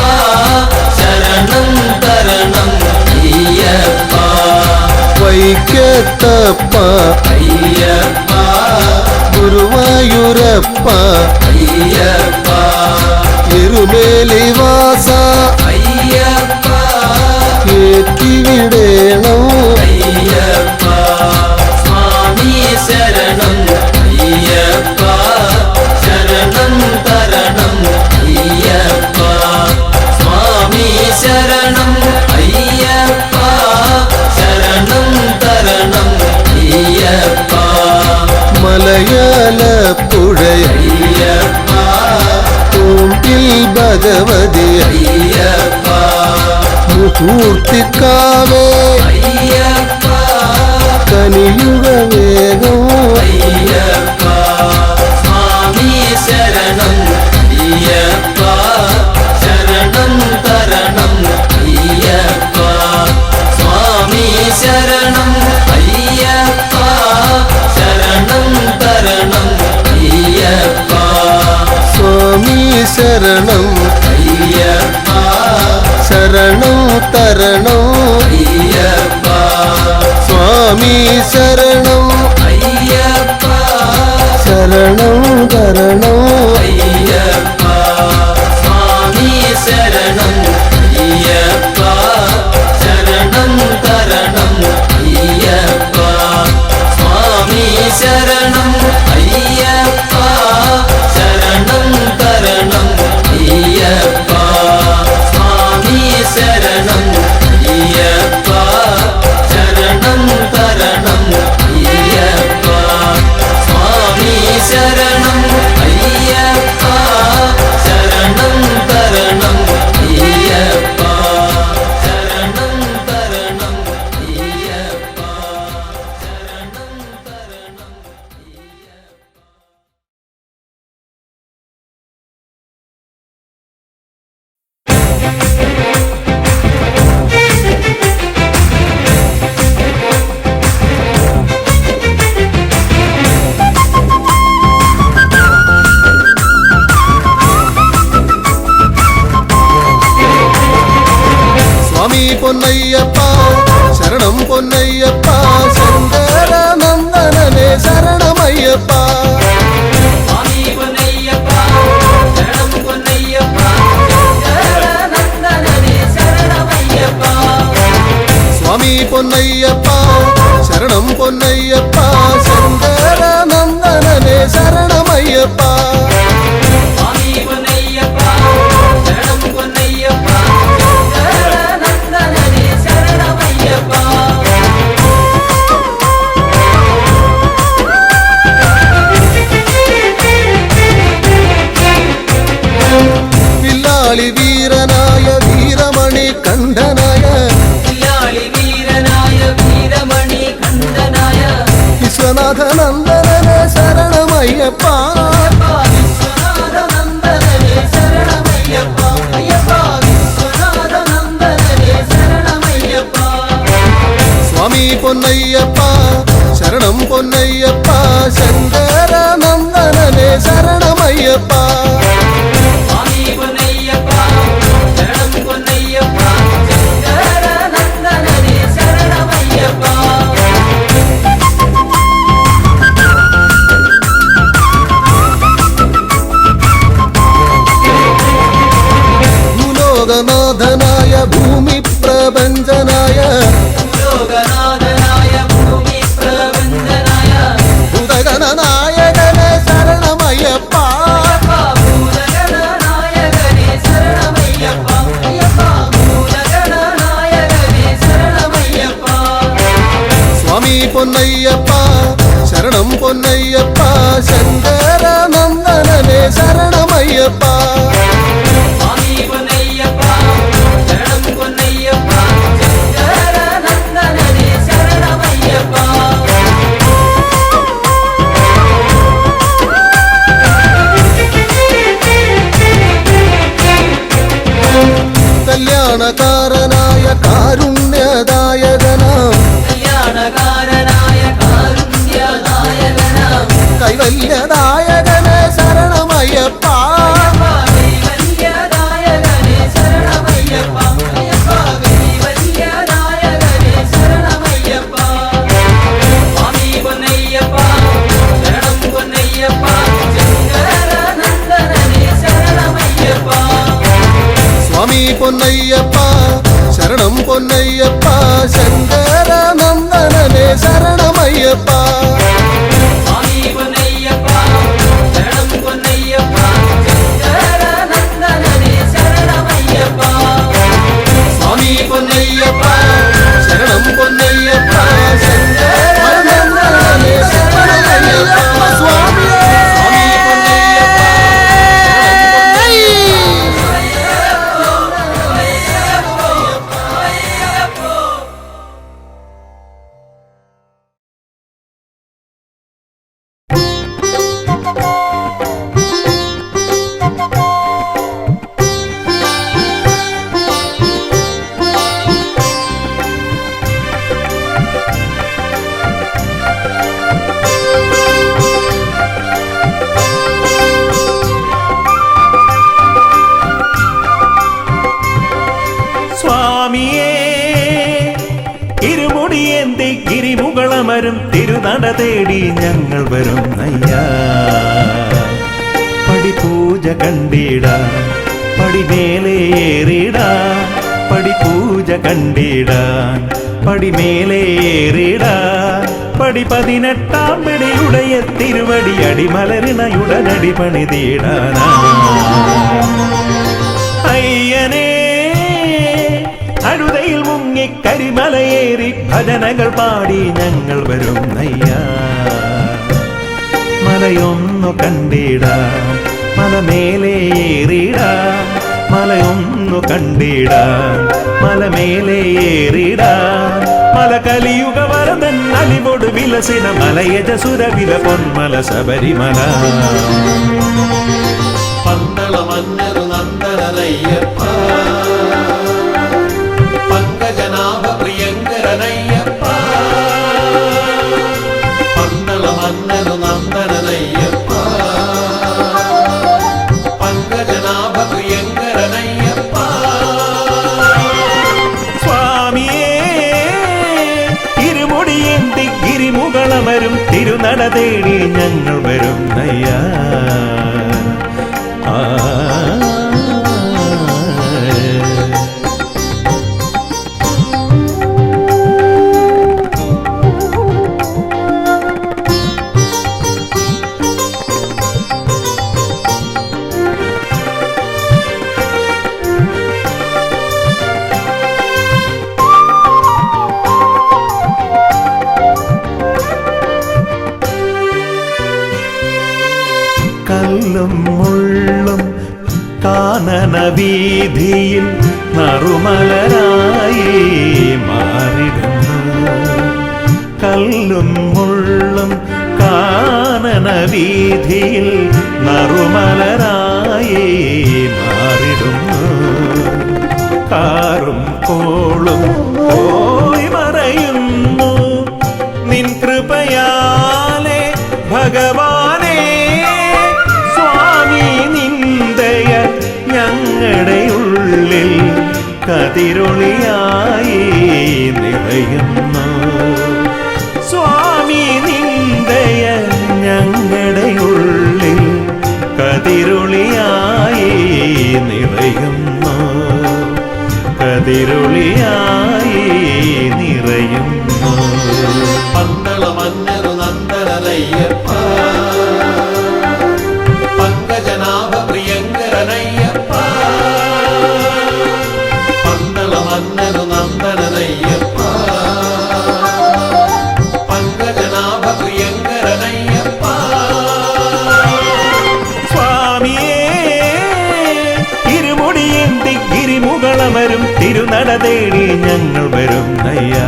ശരണം തരണം അയ്യപ്പ വൈക്കത്തപ്പ അയ്യപ്പ ഗുരുവായൂരപ്പ അയ്യപ്പ എരുമേലി വാസ അയ്യപ്പ ഏറ്റിവിടേണം അയ്യപ്പ സ്വാമി ശരണം അയ്യപ്പ ശരണം തരണം അയ്യപ്പ സ്വാമി ശരണം അയ്യപ്പ ശരണം തരണം അയ്യപ്പ മലയാളപ്പുഴ അയ്യപ്പ ഓംപിൽ ഭഗവതി അയ്യപ്പ മുഹൂർത്തിക്കാവേ അയ്യപ്പ കനിയുക വേഗം അയ്യപ്പ സ്വാമി ശരണം അയ്യപ്പ ശരണം തരണം അയ്യപ്പ സ്വാമി ശരണം അയ്യപ്പ ശരണം തരണം അയ്യപ്പ സ്വാമി ശരണം അയ്യപ്പ ശരണം തരണം അയ്യപ്പ സ്വാമി ശരണം അയ്യപ്പ ശരണം തരണം അയ്യപ്പ സ്വാമി ശരണം അയ്യപ്പ ശരണം തരണം അയ്യപ്പ സ്വാമി ശരണം അയ്യപ്പ ശരണം തരണം അയ്യപ്പ സ്വാമി ശരണം അയ്യപ്പ ശരണം തരണം അയ്യപ്പ സ്വാമി ശരണം അയ്യപ്പ ശരണം തരണം അയ്യപ്പ ശരണം തരണം അയ്യപ്പ ശരണം തരണം അയ്യപ്പ സ്വാമി പൊന്നയ്യപ്പ ശരണം പൊന്നയ്യപ്പ ശങ്കരനന്ദനനെ ശരണമയ്യപ്പ സ്വാമി പൊന്നയ്യപ്പ ശരണം പൊന്നയ്യപ്പ ശരണനന്ദനനേ ശരണമയ്യപ്പ സ്വാമി പൊന്നയ്യപ്പ ശരണം പൊന്നയ്യപ്പ ശങ്കര നന്ദനനെ ശരണമയ്യപ്പ സ്വാമി പൊന്നയ്യപ്പ ശരണം പൊന്നയ്യപ്പ ശങ്കരനന്ദനനെ ശരണമയ്യപ്പ വില്ലാളി വീരനായ വീരമണി കണ്ഠനായ വില്ലാളി വീരനായ വീരമണി കണ്ഠനായ വിശ്വനാഥ നന്ദനനെ ശരണമയ്യപ്പ വിശ്വനാഥനന്ദനനെ ശരണമയ്യപ്പ അയ്യപ്പ വിശ്വനാഥനന്ദനനെ ശരണമയ്യപ്പ സ്വാമി പൊന്നയ്യപ്പ ശരണം പൊന്നയ്യപ്പ ശങ്കര നന്ദനനെ ശരണമയ്യപ്പ സ്വാമി പൊന്നയ്യപ്പ ശരണം പൊന്നയ്യപ്പ ശങ്കരനന്ദനനെ ശരണമയ്യപ്പ ഭൂലോകനാഥനായ ഭൂമി പ്രപഞ്ചനായ ലോകനാഥനായ ഭൂമി പ്രപഞ്ചനായ ഭൂതഗണനായകനെ ശരണമയ്യപ്പ ഭൂതഗണനായകനെ ശരണമയ്യപ്പ അയ്യപ്പ ഭൂതഗണനായകനെ ശരണമയ്യപ്പ സ്വാമി പൊന്നയ്യപ്പ ശരണം പൊന്നയ്യപ്പ ശങ്കര നന്ദനനെ ശരണമയ്യപ്പ സ്വാമി പൊന്നയ്യപ്പ ശരണം പൊന്നയ്യപ്പ ശങ്കരനന്ദനനെ ശരണമയ്യപ്പ കല്യാണകാരനായ കാരുണ്യദായകനാം കല്യാണകാരനായ കാരുണ്യനായകനാം കൈവല്യദായകനെ ശരണമയ്യപ്പ കൈവല്യദായകനെ ശരണമയ്യപ്പ അയ്യപ്പ കൈവല്യദായകനെ ശരണമയ്യപ്പ സ്വാമി പൊന്നയ്യപ്പ ശരണം പൊന്നയ്യപ്പ ശങ്കരനന്ദനനെ ശരണമയ്യപ്പ സ്വാമി പൊന്നയ്യപ്പ ശരണം പൊന്നയ്യപ്പ ശങ്കര നന്ദനനെ ശരണമയ്യപ്പ സ്വാമി പൊന്നയ്യപ്പ ശരണം പൊന്നയ്യപ്പ ശങ്കരനന്ദനനെ ശരണമയ്യപ്പ സ്വാമി പൊന്നയ്യപ്പ ശരണം പൊന്നയ്യപ്പ ശങ്കര നന്ദനനെ ശരണമയ്യപ്പ സ്വാമിയേ സ്വാമി പൊന്നയ്യപ്പ സ്വാമിയേ ഇരുമുടിയേന്തി ഗിരിമുകളമരും തിരുനട തേടി ഞങ്ങൾ വരും അയ്യാ പടിപൂജ കണ്ടിട പടിമേലേറിട പടിപൂജ കണ്ടിടാൻ പടിമേലേറിട പടി 18 പടിയുടയ തിരുവടി അടിമലരിണയുടനടി പണിതീടാനാ അയ്യനേ അഴുതയിൽ മുങ്ങി കരിമലയേറി ഭജനകൾ പാടി ഞങ്ങൾ വരും അയ്യാ മലയൊന്നു കണ്ടിടാം മലമേലേറിടാം മലയൊന്നു കണ്ടിടാം മലമേലേറിടാം മല കലിയുഗ വരദൻ അലിവോട് വിലസിന മലയജ സുരവില പൊന്മല ശബരിമല പന്തള മന്നരു നന്ദനയ്യപ്പ പങ്കജനാഭ പ്രിയങ്കരനയ്യപ്പ പന്തള മന്നരു നന്ദനയ്യപ്പ പങ്കജനാഭ പ്രിയങ്കരനയ്യപ്പ സ്വാമിയേ ഇരുമുടിയേന്തി ഗിരിമുകളമരും തിരുനട തേടി ഞങ്ങൾ വരും അയ്യാ കല്ലും മുള്ളും കാനന വീതിയിൽ നറുമലരായി മാറിടുന്നു. കല്ലും മുള്ളും കാനന വീതിയിൽ നറുമലരായി മാറിടുന്നു. കാറും കോളും പോയി മറയുന്നു നിൻ കൃപയാലെ ഭഗവാനേ. സ്വാമി നിന്ദയ ഞങ്ങളുടെ ഉള്ളിൽ കതിരൊളിയായി നിറയുന്നു. സ്വാമി നിന്ദയ ഞങ്ങളുടെ ഉള്ളിൽ കതിരൊളിയായി നിറയുന്നു. കതിരൊളിയായി നിറയുന്നു. പന്തള മന്നരു നന്ദനയ്യപ്പ പങ്കജനാഭ പ്രിയങ്കരനയ്യപ്പ പന്തള മന്നരു നന്ദനയ്യപ്പ പങ്കജനാഭ പ്രിയങ്കരനയ്യപ്പ. സ്വാമിയേ ഇരുമുടിയേന്തി ഗിരിമുകളമരും തിരുനട തേടി ഞങ്ങൾ വരും അയ്യാ.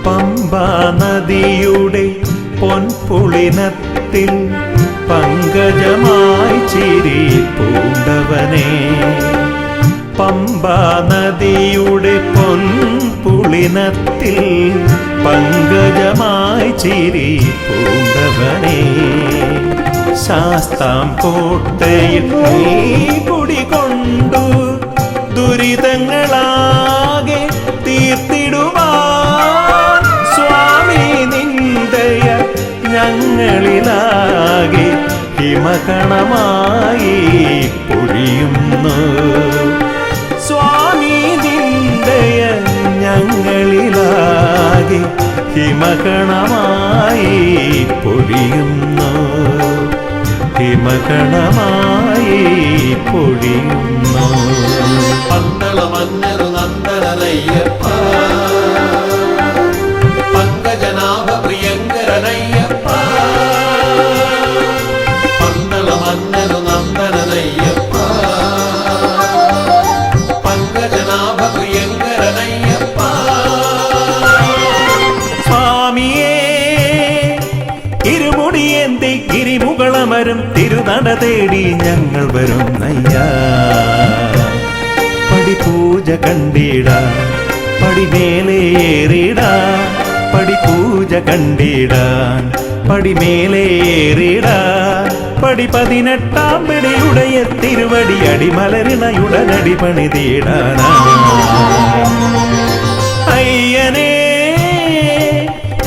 പമ്പാ നദിയുടെ പൊൻപുളിനത്തിൽ പങ്കജമായി ചിരി പൂണ്ടവനേ. പമ്പാ നദിയുടെ പൊൻപുളിനത്തിൽ പങ്കജമായി ചിരി പൂണ്ടവനേ. ശാസ്താം കോട്ടയിൽ നീ കുടികൊണ്ടു ദുരിതങ്ങളാകെ തീർത്തിടുവാൻ. സ്വാമി നിന്ദയ ഞങ്ങളിലാകെ ഹിമകണമായി പൊഴിയുന്നു. സ്വാമി നിന്ദയ ഞങ്ങളിലാകെ ഹിമകണമായി പൊഴിയുന്നു. ഹിമകണമായി പൊഴിയുന്നു. പന്തള മന്നരു നന്ദനയ്യപ്പ പങ്കജനാഭ പ്രിയങ്കരനയ്യപ്പ പന്തള മന്നരു നന്ദനയ്യപ്പ പങ്കജനാഭ പ്രിയങ്കരനയ്യപ്പ. സ്വാമിയേ ഇരുമുടിയേന്തി ഗിരിമുകളമരും തിരുനട തേടി ഞങ്ങൾ വരും അയ്യാ. പടിപൂജ കണ്ടിട പടിമേലേറിട പടിപൂജ കണ്ടിടാൻ പടിമേലേറിട പടി 18 പിടിയുടയ തിരുവടി അടിമലരിണയുടനടി പണിതീടാനാ. അയ്യനേ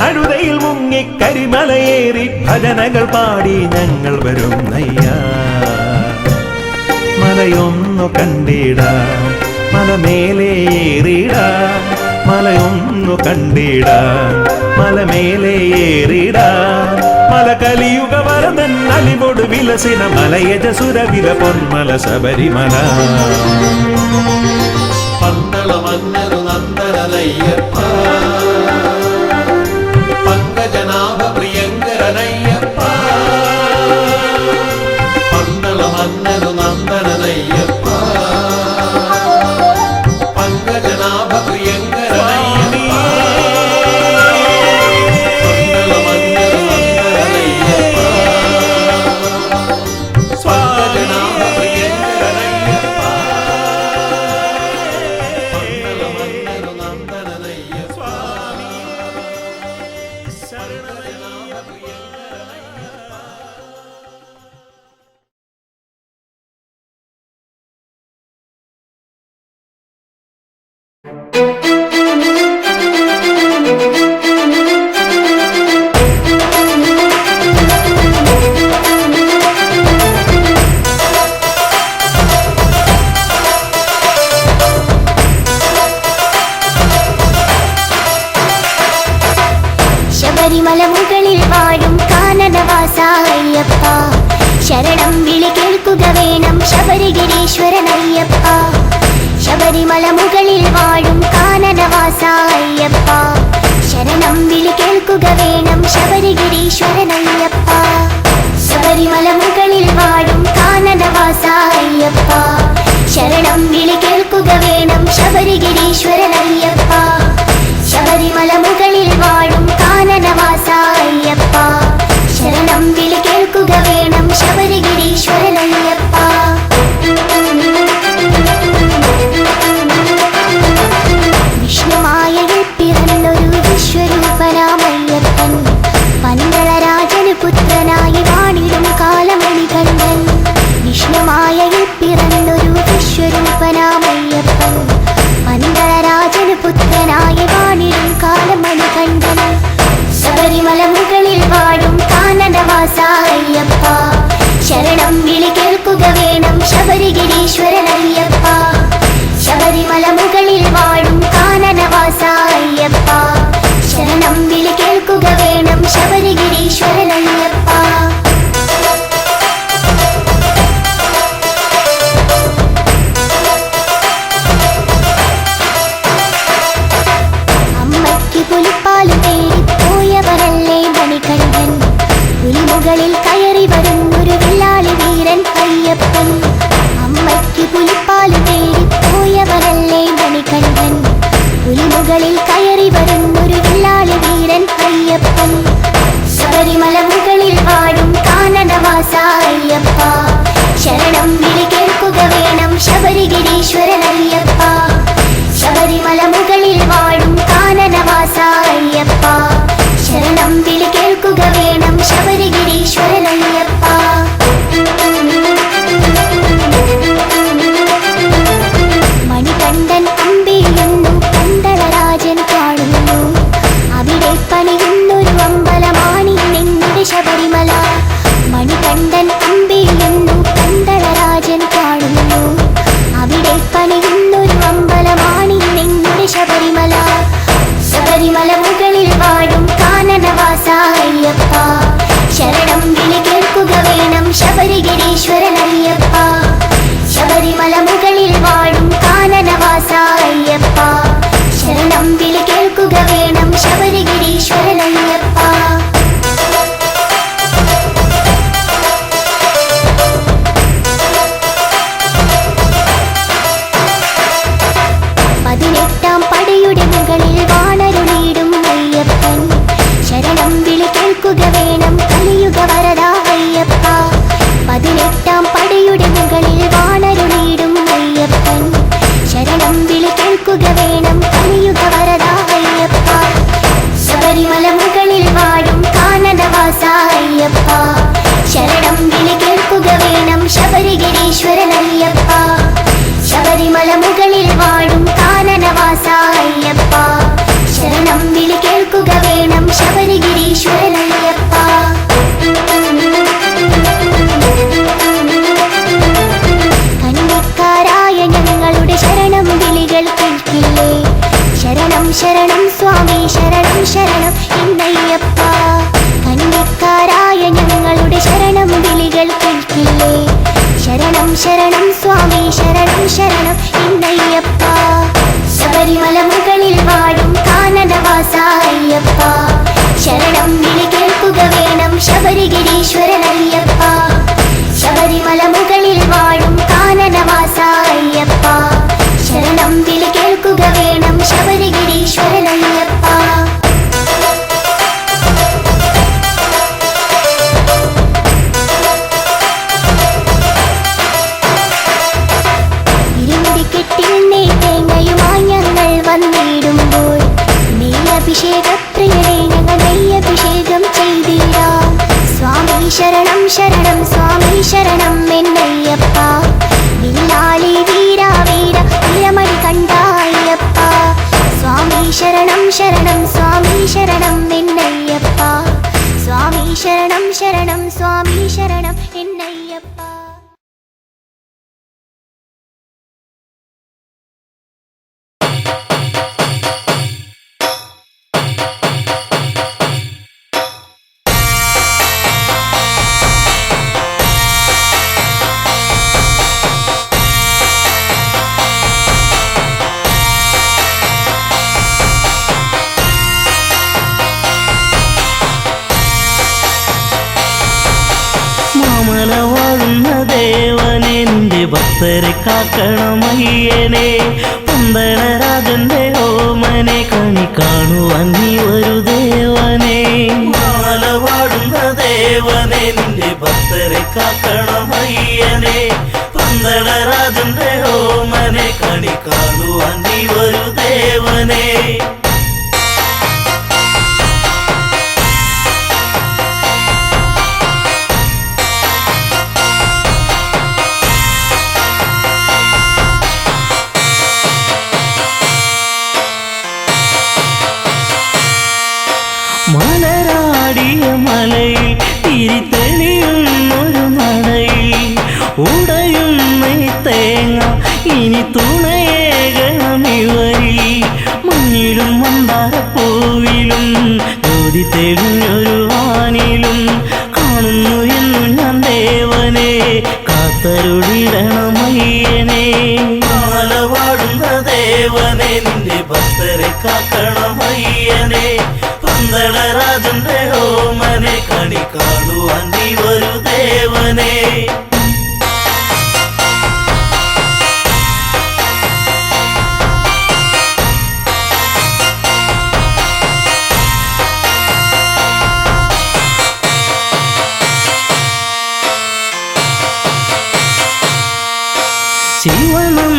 അഴുതയിൽ മുങ്ങി കരിമലയേറി ഭജനകൾ പാടി ഞങ്ങൾ വരും അയ്യാ. മലയൊന്നു കണ്ടിടാൻ മലമേലേറിടാൻ മലയൊന്നു കണ്ടിടാൻ മലമേലേറിടാൻ. മല കലിയുഗ വരദൻ അലിവോട് വിലസിന മലയജസുര വില പൊന്മല ശബരിമല. പന്തള മന്നരു നന്ദനയ്യപ്പ പങ്കജനാഭ പ്രിയങ്കരനയ്യപ്പ പന്തള മന്നരു നന്ദനയ്യപ്പ പങ്കജനാഭ പ്രിയങ്കരനയ്യപ്പ പന്തള മന്നരു നന്ദനയ്യപ്പ പങ്കജനാഭ പ്രിയങ്കരനയ്യപ്പ പന്തള മന്നരു നന്ദനയ്യപ്പ. ശബരിഗിരീശ്വരനയ്യപ്പ ശബരിമല മുകളിൽ വാഴും കാനനവാസ അയ്യപ്പ ശരണം വിളി കേൾക്കുക വേണം ശബരിഗിരീശ്വരനയ്യപ്പ ശബരിമല മുകളിൽ വാഴും കാനനവാസ അയ്യപ്പ ശരണം വിളി കേൾക്കുക വേണം ശബരിഗിരീശ്വരനയ്യപ്പ ശബരിമല മുകളിൽ വാഴും കാനനവാസ അയ്യപ്പ ശരണം വിളി കേൾക്കുക വേണം ശബരിഗിരീശ്വരനയ്യപ്പ വിഷ്ണുമായയിൽ പിറന്നൊരു വിശ്വരൂപനാമയ്യപ്പൻ പന്തളരാജന് പുത്രനായി വാണിടും കാലമണികണ്ഠൻ വിഷ്ണുമായയിൽ പിറന്നൊരു വിശ്വരൂപനാമയ്യപ്പൻ പന്തളരാജന് പുത്രനായി വാണിടും കാലമണികണ്ഠൻ ശബരിമല മുകളിൽ വാഴും കാനനവാസ അയ്യപ്പ ശരണം വിളി കേൾക്കുക വേണം ശബരിഗിരീശ്വരനയ്യപ്പ ശബരിമല മുകളിൽ വാഴും കാനനവാസ അയ്യപ്പ ശരണം വിളി കേൾക്കുക വേണം ശബരിഗിരീശ്വരനയ്യപ്പ അമ്മയ്ക്ക് പുലിപ്പാല് തേടി പോയവരല്ലേ മണികണ്ഠൻ പുലിമുകളിൽ കയറി വരുന്നൊരു വില്ലാളി വീരൻ അയ്യപ്പൻ അമ്മയ്ക്ക് പുലിപ്പാല് തേടി പോയവരല്ലേ മണികണ്ഠൻ പുലിമുകളിൽ കയറി വരുന്നൊരു വില്ലാളി വീരൻ അയ്യപ്പൻ ശബരിമല മുകളിൽ വാഴും കാനനവാസ അയ്യപ്പ ശരണം വിളി കേൾക്കുക വേണം ശബരിഗിരീശ്വരനയ്യപ്പ ശബരിമല മുകളിൽ വാഴും കാനനവാസ അയ്യപ്പ ശരണം വിളി കേൾക്കുക വേണം ശബരിഗിരീശ്വരനയ്യപ്പ മണികണ്ഠൻ അമ്പെയ്യുന്നു പന്തളരാജൻ കാണുന്നു അവിടെ പണിയുന്നൊരു അമ്പലമാണി നിങ്ങളുടെ ശബരിമല മണികണ്ഠൻ അമ്പെയ്യുന്നു പന്തളരാജൻ കാണുന്നു അവിടെ പണിയുന്നൊരു അമ്പലമാണി നിങ്ങളുടെ ശബരിമല ശബരിമല മുകളിൽ വാഴും കാനനവാസ അയ്യപ്പ ശരണം വിളി കേൾക്കുക വേണം ശബരിഗിരീശ്വരനയ്യപ്പ ശബരിമല മുകളിൽ വാഴും കാനനവാസ അയ്യപ്പ ശരണം വിളി കേൾക്കുക വേണം ശബരിഗിരീശ്വരനയ്യപ്പ പതിനെട്ടാം പടയുടെ മുകളിൽ വാണരുളിയിടും അയ്യപ്പൻ ശരണം വിളി കേൾക്കുക വേണം കലിയുഗ വരദ അയ്യപ്പ പതിനെട്ടാം പടയുടെ മുകളിൽ വാണരുളിയിടും അയ്യപ്പൻ ശരണം വിളി കേൾക്കുക വേണം കലിയുഗ വരദ അയ്യപ്പ ശബരിമല മുകളിൽ വാഴും കാനനവാസ അയ്യപ്പ ശരണം വിളി കേൾക്കുക വേണം ശബരിഗിരീശ്വരനയ്യപ്പ ശബരിമല മുകളിൽ വാഴും കാനനവാസ അയ്യപ്പ ശരണം വിളി കേൾക്കുക വേണം ശബരിഗിരീശ്വരനയ്യപ്പ കന്നിക്കാരായ ഞങ്ങളുടെ ശരണം വിളികൾ കേൾക്കില്ലേ ശരണം ശരണം സ്വാമി ശരണം ശരണം എന്നയ്യപ്പ കന്നിക്കാരായ ഞങ്ങളുടെ ശരണം വിളികൾ കേൾക്കില്ലേ ശരണം ശരണം സ്വാമി ശരണം ശരണം എന്നയ്യപ്പ ശബരിമല മുകളിൽ വാഴും കാനനവാസ അയ്യപ്പ ശരണം വിളി കേൾക്കുക വേണം ശബരിഗിരീശ്വരനയ്യപ്പ ശബരിമല മുകളിൽ വാഴും കാനനവാസ അയ്യപ്പ ശരണം വിളി കേൾക്കുക വേണം ശബരിഗിരീശ്വരനയ്യപ്പ ഇരുമുടിക്കെട്ടിൽ നെയ്തേങ്ങയുമായി ഞങ്ങൾ വന്നിടുമ്പോൾ നെയ്യഭിഷേകപ്രിയരെ ഞങ്ങൾ നെയ്യഭിഷേകം ചെയ്തിടാം സ്വാമി ശരണം ശരണം സ്വാമി ശരണം എന്നയ്യപ്പ വില്ലാളി വീര വീര വീരമണി കണ്ട അയ്യപ്പ സ്വാമി ശരണം ശരണം സ്വാമി ശരണം എന്നയ്യപ്പ സ്വാമി ശരണം ശരണം സ്വാമി ശരണം എന്നയ്യപ്പ ഭക്തരെ കാക്കണമയ്യനെ പന്തളരാജന്റെ ഓമനെ കണി കാണുവാൻ നീ ഒരു ദേവനെ മാല പാടുന്ന ദേവനെ നിന്റെ ഭക്തരെ കാക്കണമയ്യനെ പന്തളരാജന്റെ ഓമനെ കണി കാണുവാൻ നീ ഒരു ദേവനെ മലരാടിയ മലയിൽ തിരിതെളിയുന്നൊരു നടയിൽ ഉടയുന്ന തേങ്ങ ഇനി തുണയേകണമിവരിൽ മഞ്ഞിലും മന്ദാരപ്പൂവിലും ജ്യോതി തെളിഞ്ഞൊരു വാനിലും കാണുന്നു എന്നു ഞാൻ ദേവനെ കാത്തരുളിടണമയ്യനെ മാല പാടുന്ന ദേവനെ നിന്റെ ഭക്തരെ കാക്കണമയ്യനെ പന്തളരാജന്റെ ഓമനെ കണി കാണുവാൻ നീ ഒരു ദേവനെ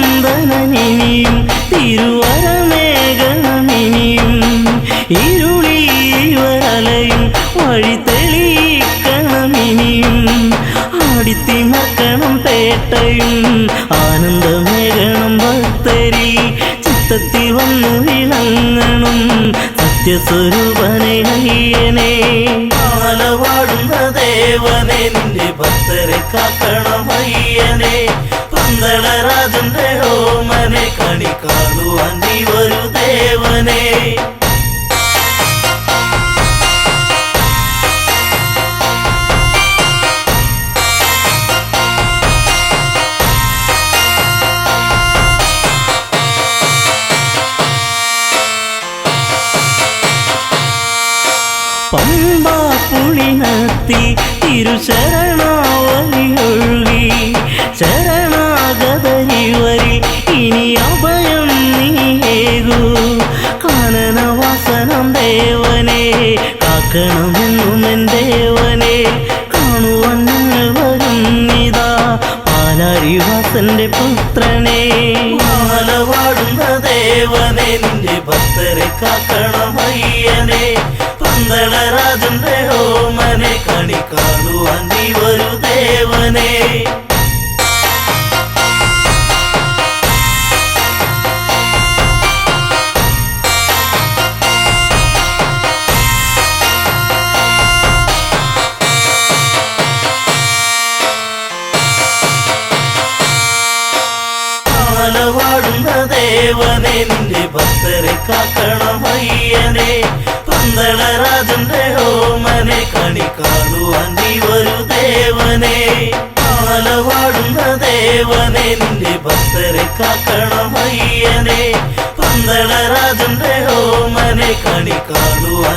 ശിവനന്ദനനിയും തിരുവരമേഘനനിയും ഇരുളിവരലയും വഴി തെളിയിക്കണമിനിയും ആടിത്തിമർക്കണം പേട്ടയും ആനന്ദമേകണം ഭക്തരി ചിത്തത്തിൽ വന്നു വിളങ്ങണം സത്യസ്വരൂപനെ അയ്യനെ മാല പാടുന്ന ദേവനെ നിന്റെ ഭക്തരെ കാക്കണമയ്യനെ പന്തളരാജന്റെ ഓമനെ കണി കാണുവാൻ നീ ഒരു ദേവനെ പമ്പാ പുളിനത്തി തിരുശരണാവലി ഒഴുകി ശരണാഗതരിവരി ഇനി അഭയം നീയേകൂ കാനനവാസനം ദേവനെ കാക്കണമെന്നും എൻ ദേവനെ കാണുവാൻ ഞങ്ങൾ വരുന്നിതാ പാലാരിവാസന്റെ പുത്രനെ മാല പാടുന്ന ദേവനെ നിന്റെ ഭക്തരെ കാക്കണമയ്യനെ പന്തളരാജന്റെ ഓമനെ കണി കാണുവാൻ നീ ഒരു ദേവനെ മാല പാടുന്ന ദേവനെ നിന്റെ ഭക്തരെ കാക്കണമയ്യനെ പന്തളരാജന്റെ ഓമനെ കണി കാണുവാൻ നീ ഒരു ദേവനെ മാല പാടുന്ന ദേവനെ നിന്റെ ഭക്തരെ കാക്കണമയ്യനെ പന്തളരാജന്റെ ഓമനെ കണി കാണുവാൻ